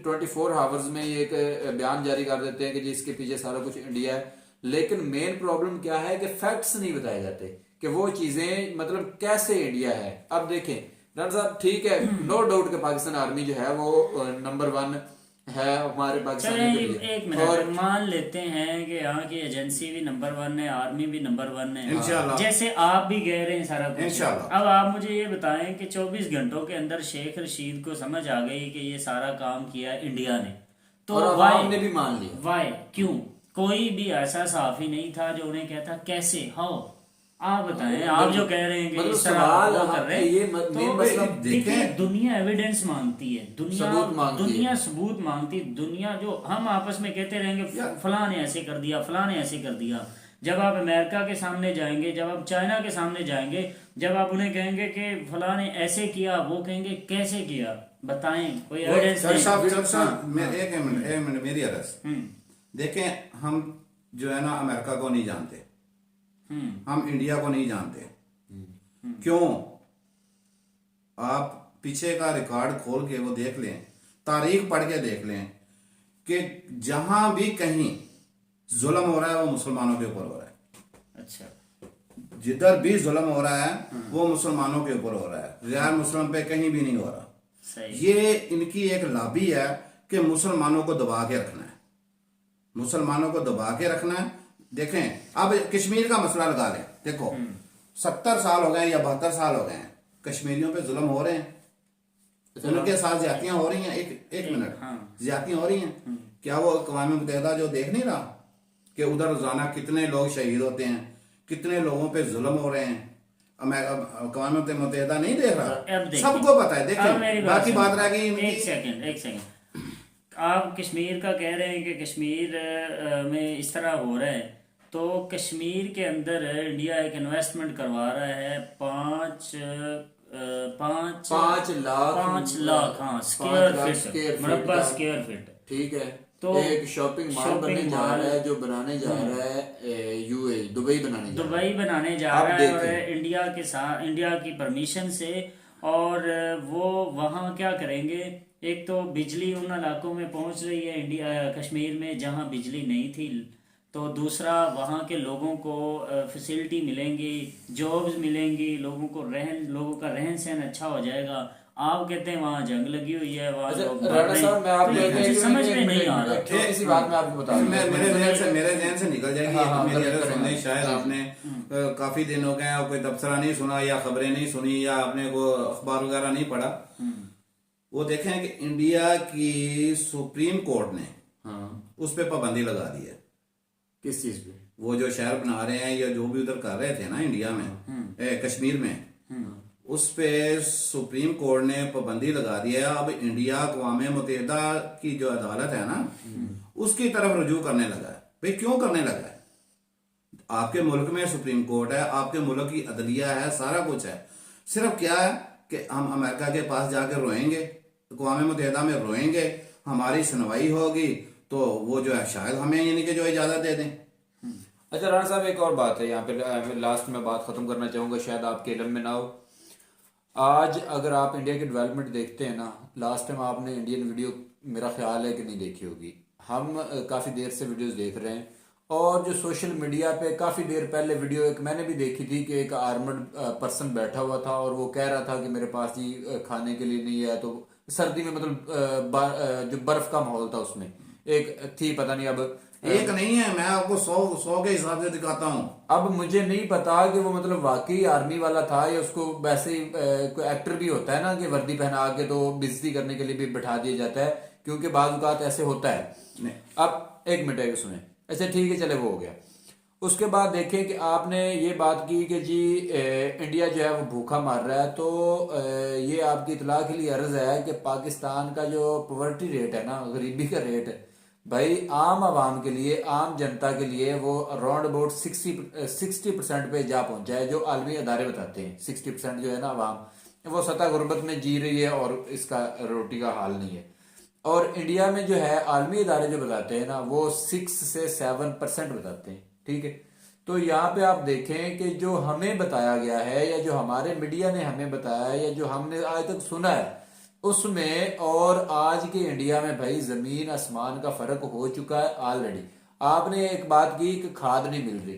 24 आवर्स में ये एक बयान जारी कर देते हैं कि जी इसके पीछे सारा कुछ इंडिया है, लेकिन मेन प्रॉब्लम क्या है कि फैक्ट्स नहीं बताए जाते कि वो चीजें मतलब कैसे इंडिया है। अब देखें राणा साहब, ठीक है, नो डाउट कि पाकिस्तान आर्मी जो है वो नंबर 1 है हमारे पाकिस्तान चलें के लिए। एक मिनट मान लेते हैं कि यहाँ की एजेंसी भी नंबर 1 है, आर्मी भी नंबर 1 है, इंशाल्लाह। जैसे आप भी कह रहे हैं सारा कुछ। इंशाल्लाह। अब आप मुझे ये बताएं कि 24 घंटों के अंदर शेख रशीद को समझ आ गई कि ये सारा काम किया इंडिया ने, तो और अवाम ने भी मान लिया। वाई क्यों? कोई भी ऐसा सहाफी नहीं था जो उन्हें कहता कैसे हाउ। आप बताएं, आप जो कह रहे हैं कि मतलब इस तरह सवाल वो कर रहे हैं, ये तो मेन मसला देखिए दुनिया एविडेंस मांगती है, सबूत मांगती है। दुनिया सबूत मांगती है। दुनिया जो हम आपस में कहते रहेंगे फलां ने ऐसे कर दिया, फलां ने ऐसे कर दिया, जब आप अमेरिका के सामने जाएंगे, जब आप चाइना के सामने जाएंगे, जब आप उन्हें कहेंगे कि फलां ने ऐसे किया, वो कहेंगे कैसे किया, बताएं कोई एविडेंस सर साहब नहीं। एक मिनट मेरी अर्ज। देखें, हम जो है ना अमेरिका को नहीं जानते, हम इंडिया को नहीं जानते। क्यों? आप पीछे का रिकॉर्ड खोल के वो देख लें, तारीख पढ़ के देख लें कि जहां भी कहीं जुल्म हो रहा है वो मुसलमानों के ऊपर हो रहा है। अच्छा, जिधर भी जुल्म हो रहा है वो मुसलमानों के ऊपर हो रहा है, गैर मुस्लिम पे कहीं भी नहीं हो रहा। सही। ये इनकी एक लॉबी है कि मुसलमानों को दबा के रखना है, मुसलमानों को दबा के रखना है। देखें, अब कश्मीर का मसला लगा लें, देखो 70 साल हो गए या 72 साल हो गए हैं, कश्मीरियों पे जुल्म हो रहे हैं, उनके साथ ज्यादतियां हो रही हैं। एक मिनट, ज्यादतियां हो रही हैं। क्या वो अक़वाम मुत्तहिदा जो देख नहीं रहा कि उधर रोजाना कितने लोग शहीद होते हैं, कितने लोगों पे जुल्म हो रहे हैं? अक़वाम मुत्तहिदा नहीं देख अब रहा? देखिए, सबको पता है। अब मेरी देखिए, बाकी बात सुनिए। रह गई एक सेकंड, आप कश्मीर का कह रहे हैं कि कश्मीर में इस तरह हो रहा है, तो कश्मीर के अंदर इंडिया एक इन्वेस्टमेंट करवा रहा है 5 लाख, हाँ, स्क्वायर मुरब्बा स्क्वायर फीट, ठीक है। तो एक शॉपिंग मॉल बनने जा रहा है जो बनाने जा रहा है यूएई, दुबई बनाने जा रहा है। दुबई बनाने जा आप रहा है, और देखें। इंडिया के साथ, इंडिया की परमिशन से। और वो वहाँ क्या करेंगे, एक तो बिजली उन इलाकों में पहुँच रही है इंडिया कश्मीर में जहाँ बिजली नहीं थी, तो दूसरा वहाँ के लोगों को फैसिलिटी मिलेंगी, जॉब्स मिलेंगी, लोगों का रहन सहन अच्छा हो जाएगा। आप कहते हैं वहाँ जंग लगी हुई है, वहाँ लोग मर राणा रहे साहब, हैं, मैं आपको तो ये मुझे समझ में नहीं आ रहा। इसी बात में आपको बता दूं। मेरे ध्यान से निकल जाएगी। हाँ, मेरी करें, अगर करें। सुनने शायद आपने काफी दिन हो गए, कोई तबसरा नहीं सुना या खबरें नहीं सुनी या आपने को अखबार वगैरह नहीं पढ़ा। वो देखें कि इंडिया की सुप्रीम कोर्ट ने उस पे पाबंदी लगा दी है। किस चीज पे? वो जो शहर बना रहे हैं या जो भी उधर कर रहे थे ना इंडिया में, कश्मीर में, उस पे सुप्रीम कोर्ट ने पाबंदी लगा दी है। अब इंडिया अक़वाम मुत्तहिदा की जो अदालत है ना, उसकी तरफ रुजू करने लगा है। भाई क्यों करने लगा है? आपके मुल्क में सुप्रीम कोर्ट है, आपके मुल्क की अदलिया है, सारा कुछ है। सिर्फ क्या है कि हम अमेरिका के पास जाकर रोएंगे, अक़वाम मुत्तहिदा में रोएंगे, हमारी सुनवाई होगी तो वो जो है शायद हमें यानी कि जो इजाजत दे दें। अच्छा राणा साहब, एक और बात है यहाँ पे, लास्ट में बात खत्म करना चाहूंगा, शायद आपके इल्म में ना हो। आज अगर आप इंडिया की डेवलपमेंट देखते हैं ना, लास्ट टाइम आपने इंडियन वीडियो मेरा ख्याल है कि नहीं देखी होगी। हम काफ़ी देर से वीडियोस देख रहे हैं, और जो सोशल मीडिया पे काफ़ी देर पहले वीडियो एक मैंने भी देखी थी कि एक आर्मड पर्सन बैठा हुआ था और वो कह रहा था कि मेरे पास जी खाने के लिए नहीं है। तो सर्दी में मतलब जो बर्फ का माहौल था उसमें एक थी, पता नहीं अब एक नहीं है, मैं आपको 100 के हिसाब से दिखाता हूँ। अब मुझे नहीं पता कि वो मतलब वाकई आर्मी वाला था या उसको वैसे ही कोई एक्टर भी होता है ना कि वर्दी पहना के तो बेइज्जती करने के लिए भी बैठा दिया जाता है, क्योंकि बाज़ औक़ात ऐसे होता है। अब एक मिनट है सुने, अच्छा ठीक है, चले वो हो गया। उसके बाद देखें कि आपने ये बात की कि जी इंडिया जो है वो भूखा मार रहा है, तो ये आपकी इतला के लिए अर्ज है कि पाकिस्तान का जो पॉवर्टी रेट है ना, गरीबी का रेट है भाई, आम आवाम के लिए, आम जनता के लिए वो अराउंड अबाउट 60% पे जा पहुंचा है, जो आलमी अदारे बताते हैं। 60% जो है ना आवाम, वो सतह गुर्बत में जी रही है और इसका रोटी का हाल नहीं है। और इंडिया में जो है आलमी इदारे जो बताते हैं ना वो 6 से 7% बताते हैं, ठीक है। तो यहाँ पे आप देखें कि जो हमें बताया गया है या जो हमारे मीडिया ने हमें बताया है या जो हमने आज तक सुना है उसमें और आज के इंडिया में भाई जमीन आसमान का फर्क हो चुका है ऑलरेडी। आपने एक बात की कि खाद नहीं मिल रही,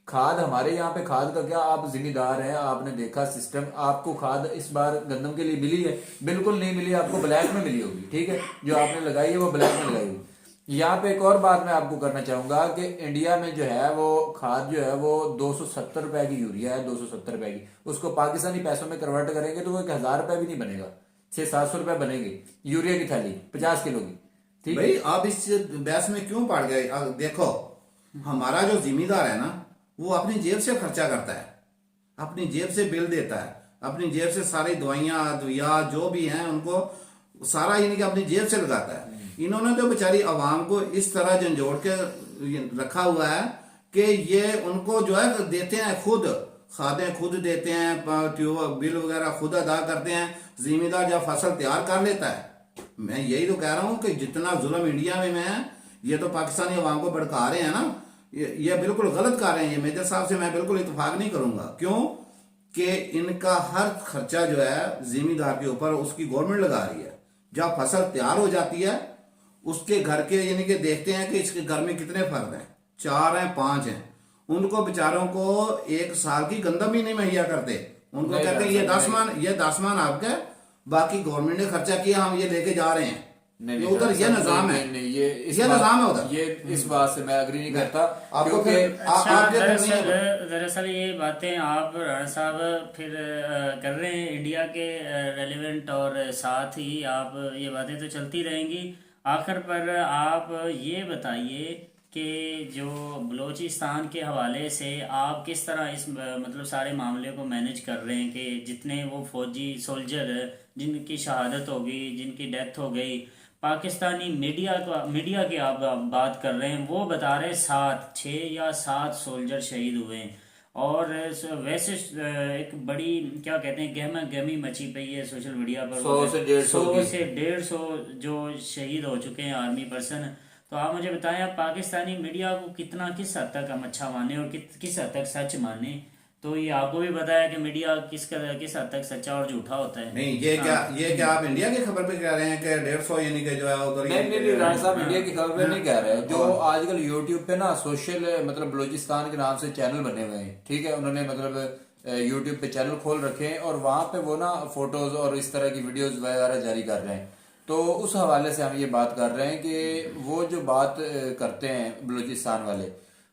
खाद हमारे यहाँ पे खाद का क्या, आप जिम्मेदार हैं, आपने देखा सिस्टम, आपको खाद इस बार गंदम के लिए मिली है? बिल्कुल नहीं मिली, आपको ब्लैक में मिली होगी, ठीक है, जो आपने लगाई है वो ब्लैक में लगाई होगी। यहाँ पे एक और बात मैं आपको करना चाहूंगा कि इंडिया में जो है वो खाद जो है वो 270 रुपए की यूरिया है, 270 रुपए की, उसको पाकिस्तानी पैसों में कन्वर्ट करेंगे तो वो 1000 रुपए भी नहीं बनेगा, 600-700 रुपए बनेंगे यूरिया की थैली 50 किलो की, ठीक है। भाई आप इस बहस में क्यों पड़ गए? देखो, हमारा जो जिम्मेदार है ना वो अपनी जेब से खर्चा करता है, अपनी जेब से बिल देता है, अपनी जेब से सारी दवाइयाँ अद्विया जो भी हैं उनको सारा यानी कि अपनी जेब से लगाता है। इन्होंने तो बेचारी आवाम को इस तरह झंझोड़ के रखा हुआ है कि ये उनको जो है देते हैं, खुद खादें खुद देते हैं, बिल वगैरह खुद अदा करते हैं। जिम्मेदार जब फसल तैयार कर लेता है, मैं यही तो कह रहा हूँ कि जितना जुल्म इंडिया में है ये तो पाकिस्तानी अवाम को भड़का रहे हैं ना, ये बिल्कुल गलत कर रहे हैं। ये मेजर साहब से मैं बिल्कुल इत्तेफाक नहीं करूंगा। क्यों कि इनका हर खर्चा जो है जिम्मेदार के ऊपर उसकी गवर्नमेंट लगा रही है। जब फसल तैयार हो जाती है उसके घर के यानी कि देखते हैं कि इसके घर में कितने फर्द हैं, 4 हैं 5 हैं, उनको बेचारों को 1 साल की गंदम भी नहीं मुहैया करते। उनको कहते हैं ये 10 मान आपका, बाकी गवर्नमेंट ने खर्चा किया, हम ये लेके जा रहे हैं। नहीं, उधर ये निजाम है, नहीं, ये निजाम है उधर। ये इस बात से मैं अग्री नहीं करता आपको क्योंकि अच्छा, दरअसल ये बातें आप राणा साहब फिर कर रहे हैं इंडिया के रेलेवेंट, और साथ ही आप ये बातें तो चलती रहेंगी। आखिर पर आप ये बताइए कि जो बलूचिस्तान के हवाले से आप किस तरह इस मतलब सारे मामले को मैनेज कर रहे हैं कि जितने वो फौजी सोल्जर जिनकी शहादत हो गई, जिनकी डेथ हो गई, पाकिस्तानी मीडिया की आप बात कर रहे हैं, वो बता रहे 6 या 7 सोल्जर शहीद हुए हैं। और वैसे एक बड़ी क्या कहते हैं गहमा गहमी मची पई है सोशल मीडिया पर, 100 से 150 जो शहीद हो चुके हैं आर्मी पर्सन। तो आप मुझे बताएं, आप पाकिस्तानी मीडिया को कितना किस हद तक हम अच्छा माने और किस हद तक सच माने? तो ये आपको भी पता है कि मीडिया किस हद तक सच्चा और झूठा होता है। नहीं, ये क्या आप इंडिया की खबर पे कह रहे हैं कि 150 यानी कि जो है उधर? नहीं, राणा साहब इंडिया की खबर पे नहीं कह रहे हैं। जो आजकल यूट्यूब पे ना सोशल मतलब बलूचिस्तान के नाम से चैनल बने हुए हैं, ठीक है, उन्होंने मतलब यूट्यूब पे चैनल खोल रखे हैं और वहां पे वो ना फोटोज और इस तरह की वीडियोज वगैरह जारी कर रहे हैं। तो उस हवाले से हम ये बात कर रहे हैं कि वो जो बात करते हैं बलूचिस्तान वाले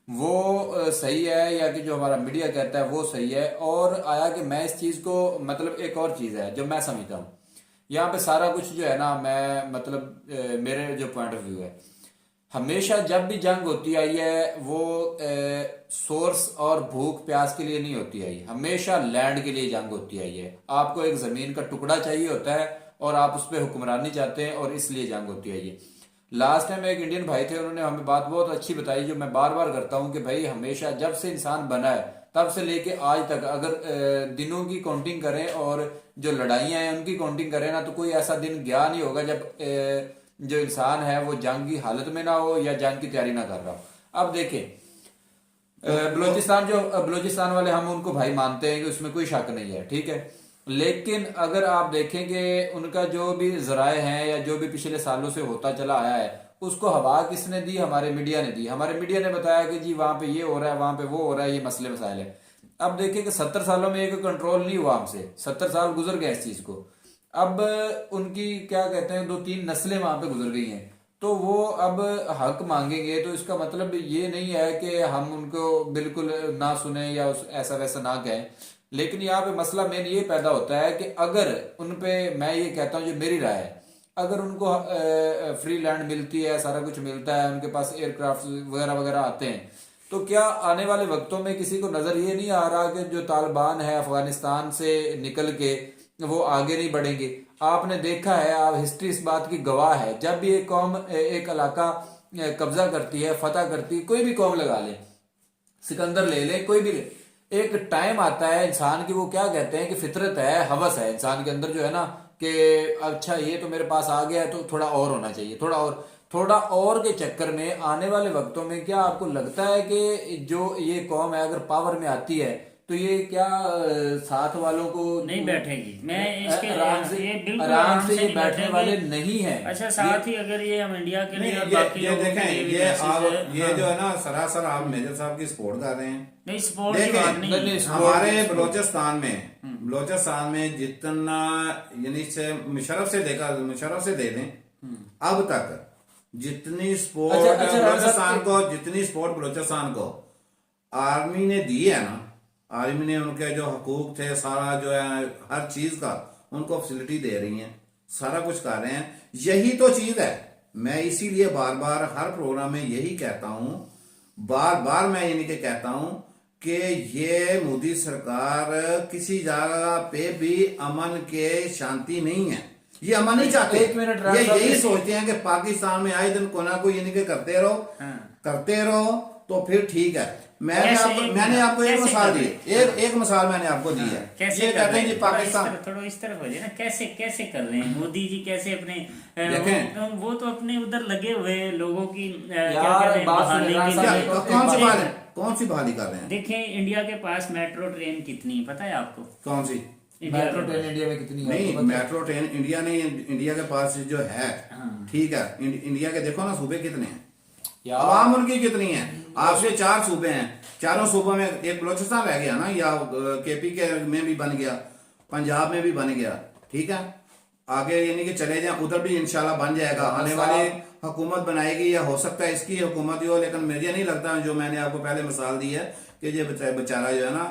वो सही है या कि जो हमारा मीडिया कहता है वो सही है। और आया कि मैं इस चीज को मतलब एक और चीज है जो मैं समझता हूँ यहाँ पे सारा कुछ जो है ना, मैं मतलब मेरे जो पॉइंट ऑफ व्यू है, हमेशा जब भी जंग होती आई है वो सोर्स और भूख प्यास के लिए नहीं होती आई, हमेशा लैंड के लिए जंग होती आई है। आपको एक जमीन का टुकड़ा चाहिए होता है और आप उस पर हुक्मरानी चाहते हैं और इसलिए जंग होती आई है। लास्ट टाइम एक इंडियन भाई थे, उन्होंने हमें बात बहुत अच्छी बताई जो मैं बार बार करता हूं कि भाई हमेशा जब से इंसान बना है तब से लेके आज तक अगर दिनों की काउंटिंग करें और जो लड़ाइयां हैं उनकी काउंटिंग करें ना, तो कोई ऐसा दिन गया नहीं होगा जब जो इंसान है वो जंग की हालत में ना हो या जंग की तैयारी ना कर रहा हो। अब देखें बलूचिस्तान वाले हम उनको भाई मानते हैं कि उसमें कोई शक नहीं है, ठीक है, लेकिन अगर आप देखें कि उनका जो भी जराए हैं या जो भी पिछले सालों से होता चला आया है उसको हवा किसने दी? हमारे मीडिया ने दी। हमारे मीडिया ने बताया कि जी वहां पे ये हो रहा है, वहां पे वो हो रहा है, ये मसले मसाइल है। अब देखिए कि 70 सालों में एक कंट्रोल नहीं हुआ हमसे, 70 साल गुजर गए इस चीज को। अब उनकी क्या कहते हैं 2-3 नस्लें वहां पे गुजर गई हैं, तो वो अब हक मांगेंगे तो इसका मतलब ये नहीं है कि हम उनको बिल्कुल ना सुने या ऐसा वैसा ना कहें। लेकिन यहाँ पे मसला मेन ये पैदा होता है कि अगर उन पे, मैं ये कहता हूँ जो मेरी राय है, अगर उनको फ्री लैंड मिलती है, सारा कुछ मिलता है, उनके पास एयरक्राफ्ट वगैरह वगैरह आते हैं, तो क्या आने वाले वक्तों में किसी को नजर ये नहीं आ रहा कि जो तालिबान है अफगानिस्तान से निकल के वो आगे नहीं बढ़ेंगे? आपने देखा है, आप हिस्ट्री इस बात की गवाह है, जब भी एक कौम एक इलाका कब्जा करती है, फतह करती है, कोई भी कौम लगा ले, सिकंदर ले ले, कोई भी ले, एक टाइम आता है इंसान की, वो क्या कहते हैं कि फितरत है, हवस है इंसान के अंदर जो है ना कि अच्छा ये तो मेरे पास आ गया है तो थोड़ा और होना चाहिए, थोड़ा और के चक्कर में आने वाले वक्तों में क्या आपको लगता है कि जो ये कौम है अगर पावर में आती है तो ये क्या साथ वालों को नहीं बैठेगी? मैं इसके ये बिल्कुल आराम से ये नहीं बैठने बैठेंगे। वाले नहीं है। अच्छा, साथ ही अगर ये हम इंडिया के लिए और नहीं, बाकी ये लोगों के देखें, लिए भी ये मैसेज आप है। ये हाँ। जो है ना सरासर आप मेजर साहब की सपोर्ट कर रहे हैं। नहीं, सपोर्ट की देखें, बात नहीं। नहीं, हमारे बलोचिस्तान में जितना यानी से मुशर्रफ से दे दें अब तक जितनी सपोर्ट अच्छा, बलोचिस्तान को आर्मी ने दी है ना, आर्मी ने उनके जो हकूक थे सारा जो है हर चीज का उनको फैसिलिटी दे रही हैं, सारा कुछ कर रहे हैं। यही तो चीज है। मैं इसीलिए बार बार हर प्रोग्राम में यही कहता हूं, बार बार मैं यानी कि कहता हूं कि ये मोदी सरकार किसी जगह पे भी अमन के शांति नहीं है, ये अमन नहीं चाहते। एक मिनट, राज ये साहब, यही सोचते हैं कि पाकिस्तान में आए दिन को ना कोई यानी कि करते रहो तो फिर ठीक है। मैंने आपको एक मिसाल दी, एक मिसाल मैंने आपको दी है। कैसे ये कर कहते रहे हैं जी हैं? पाकिस्तान थोड़ा इस तरफ हो जाए ना, कैसे कर रहे हैं मोदी जी? कैसे अपने देखें। वो तो अपने उधर लगे हुए हैं लोगों की क्या यार, कहते हैं, बात बहाली सुन, के राज लिए। साहब, कौन सी बहाली कर रहे हैं? देखें, इंडिया के पास मेट्रो ट्रेन कितनी है पता है आपको? कौन सी इंडिया मेट्रो के ट्रेन पास। इंडिया में कितनी है नहीं, आपको पता है? मेट्रो ट्रेन इंडिया के पास जो है, ठीक है, इंडिया के देखो ना सूबे कितने हैं, यार, आवाम उनकी कितनी है। आपसे 4 सूबे हैं, चारों सूबों में एक बलोचिस्तान रह गया ना, या केपी के में भी बन गया, पंजाब में भी बन गया, ठीक है। आगे यानी कि चले जाए उधर भी इंशाल्लाह बन जाएगा। आने वाली हुकूमत बनाएगी, या हो सकता है इसकी हुकूमत ही हो, लेकिन मुझे नहीं लगता। जो मैंने आपको पहले मिसाल दी है कि ये बेचारा जो है ना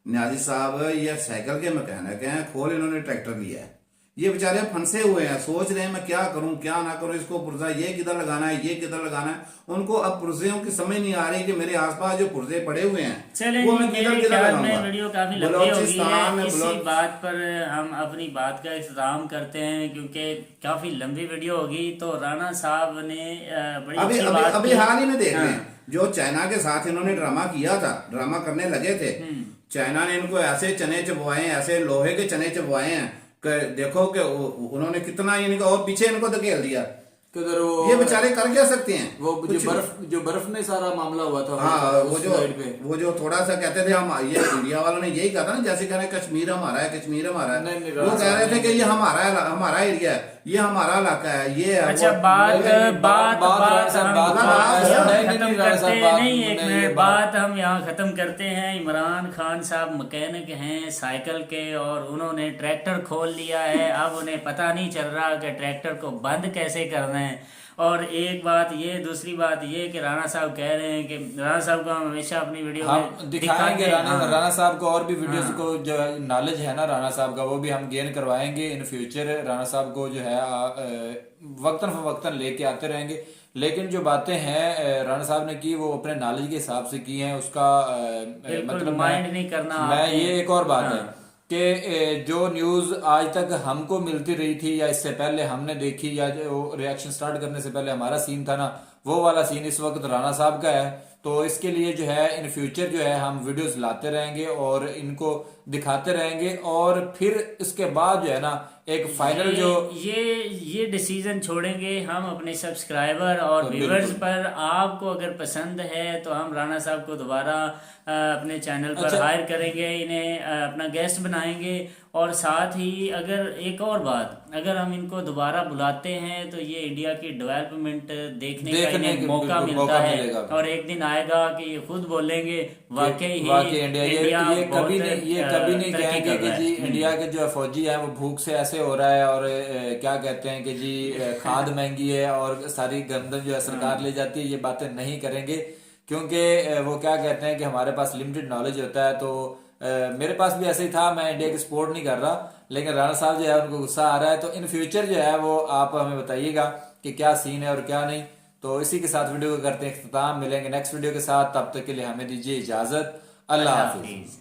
न्याजी साहब, ये साइकिल के मैकेनिक हैं, खोल इन्होंने ट्रैक्टर लिया है, ये बेचारे फंसे हुए हैं, सोच रहे हैं मैं क्या करूं क्या ना करूं, इसको पुर्जा ये किधर लगाना है, ये किधर लगाना है। उनको अब पुर्जों की समझ नहीं आ रही कि मेरे आसपास जो पुर्जे पड़े हुए हैं चले वो जी, मैं किधर मेरे किधर ख्याल में लगाऊंगा। वीडियो काफी लंबी हो गई बलोचिस्तान है। में इसी बात पर हम अपनी बात का इख्तिताम करते हैं, क्योंकि काफी लंबी वीडियो होगी। तो राणा साहब ने बड़ी अभी अच्छी अभी बात अभी की। हाल ही में देख रहे हैं जो चाइना के साथ इन्होंने ड्रामा किया था, ड्रामा करने लगे थे। चाइना ने इनको ऐसे चने चबवाए हैं, ऐसे लोहे के चने चबवाए हैं कि देखो कि उन्होंने कितना इनको और पीछे इनको धकेल दिया। किधर वो ये बेचारे कर क्या सकते हैं? वो जो बर्फ में सारा मामला हुआ था हाँ, उस साइड पे। वो जो थोड़ा सा कहते थे हम, ये इंडिया वालों ने यही कहा था ना, जैसे कह रहे हैं कश्मीर हमारा है, कश्मीर हमारा है। नहीं, वो कह रहे थे कि ये हमारा एरिया है, ये हमारा इलाका है, ये है अच्छा, वो- बात हम यहाँ खत्म करते हैं। इमरान खान साहब मैकेनिक हैं साइकिल के, और उन्होंने ट्रैक्टर खोल लिया है। अब उन्हें पता नहीं चल रहा कि ट्रैक्टर को बंद कैसे करना है। और एक बात ये, दूसरी बात ये कि राणा साहब कह रहे हैं कि राणा साहब को हम हमेशा अपनी वीडियो हम में दिखाएंगे राणा साहब को, और भी वीडियोस हाँ। को जो नॉलेज है ना राणा साहब का, वो भी हम गेन करवाएंगे इन फ्यूचर। राणा साहब को जो है वक्तन फवक्तन लेके आते रहेंगे। लेकिन जो बातें हैं राणा साहब ने की, वो अपने नॉलेज के हिसाब से की हैं। उसका मतलब माइंड नहीं करना मैं आपने। ये एक और बात है कि जो न्यूज आज तक हमको मिलती रही थी, या इससे पहले हमने देखी, या जो रिएक्शन स्टार्ट करने से पहले हमारा सीन था ना, वो वाला सीन इस वक्त राणा साहब का है। तो इसके लिए जो है इन फ्यूचर जो है हम वीडियोस लाते रहेंगे और इनको दिखाते रहेंगे। और फिर इसके बाद जो है ना एक फाइनल जो ये डिसीजन छोड़ेंगे हम अपने सब्सक्राइबर और व्यूअर्स पर। आपको अगर पसंद है तो हम राणा साहब को दोबारा अपने चैनल पर हायर करेंगे, इन्हें अपना गेस्ट बनाएंगे। और साथ ही अगर एक और बात, अगर हम इनको दोबारा बुलाते हैं तो ये इंडिया की डेवलपमेंट देखने का इन्हें मौका मिलता है। और एक दिन आएगा कि ये खुद बोलेंगे वाकई इंडिया ये कभी नहीं कहेंगे कि जी इंडिया के जो फौजी हैं वो भूख से ऐसे हो रहा है, और क्या कहते हैं कि जी खाद महंगी है और सारी गंदम जो है सरकार ले जाती है। ये बातें नहीं करेंगे, क्योंकि वो क्या कहते हैं कि हमारे पास लिमिटेड नॉलेज होता है। तो मेरे पास भी ऐसे ही था, मैं इंडिया की सपोर्ट नहीं कर रहा, लेकिन राणा साहब जो है उनको गुस्सा आ रहा है। तो इन फ्यूचर जो है वो आप हमें बताइएगा कि क्या सीन है और क्या नहीं। तो इसी के साथ वीडियो को करते हैं इख्तिताम। मिलेंगे नेक्स्ट वीडियो के साथ, तब तक के लिए हमें दीजिए इजाजत। अल्लाह हाफिज।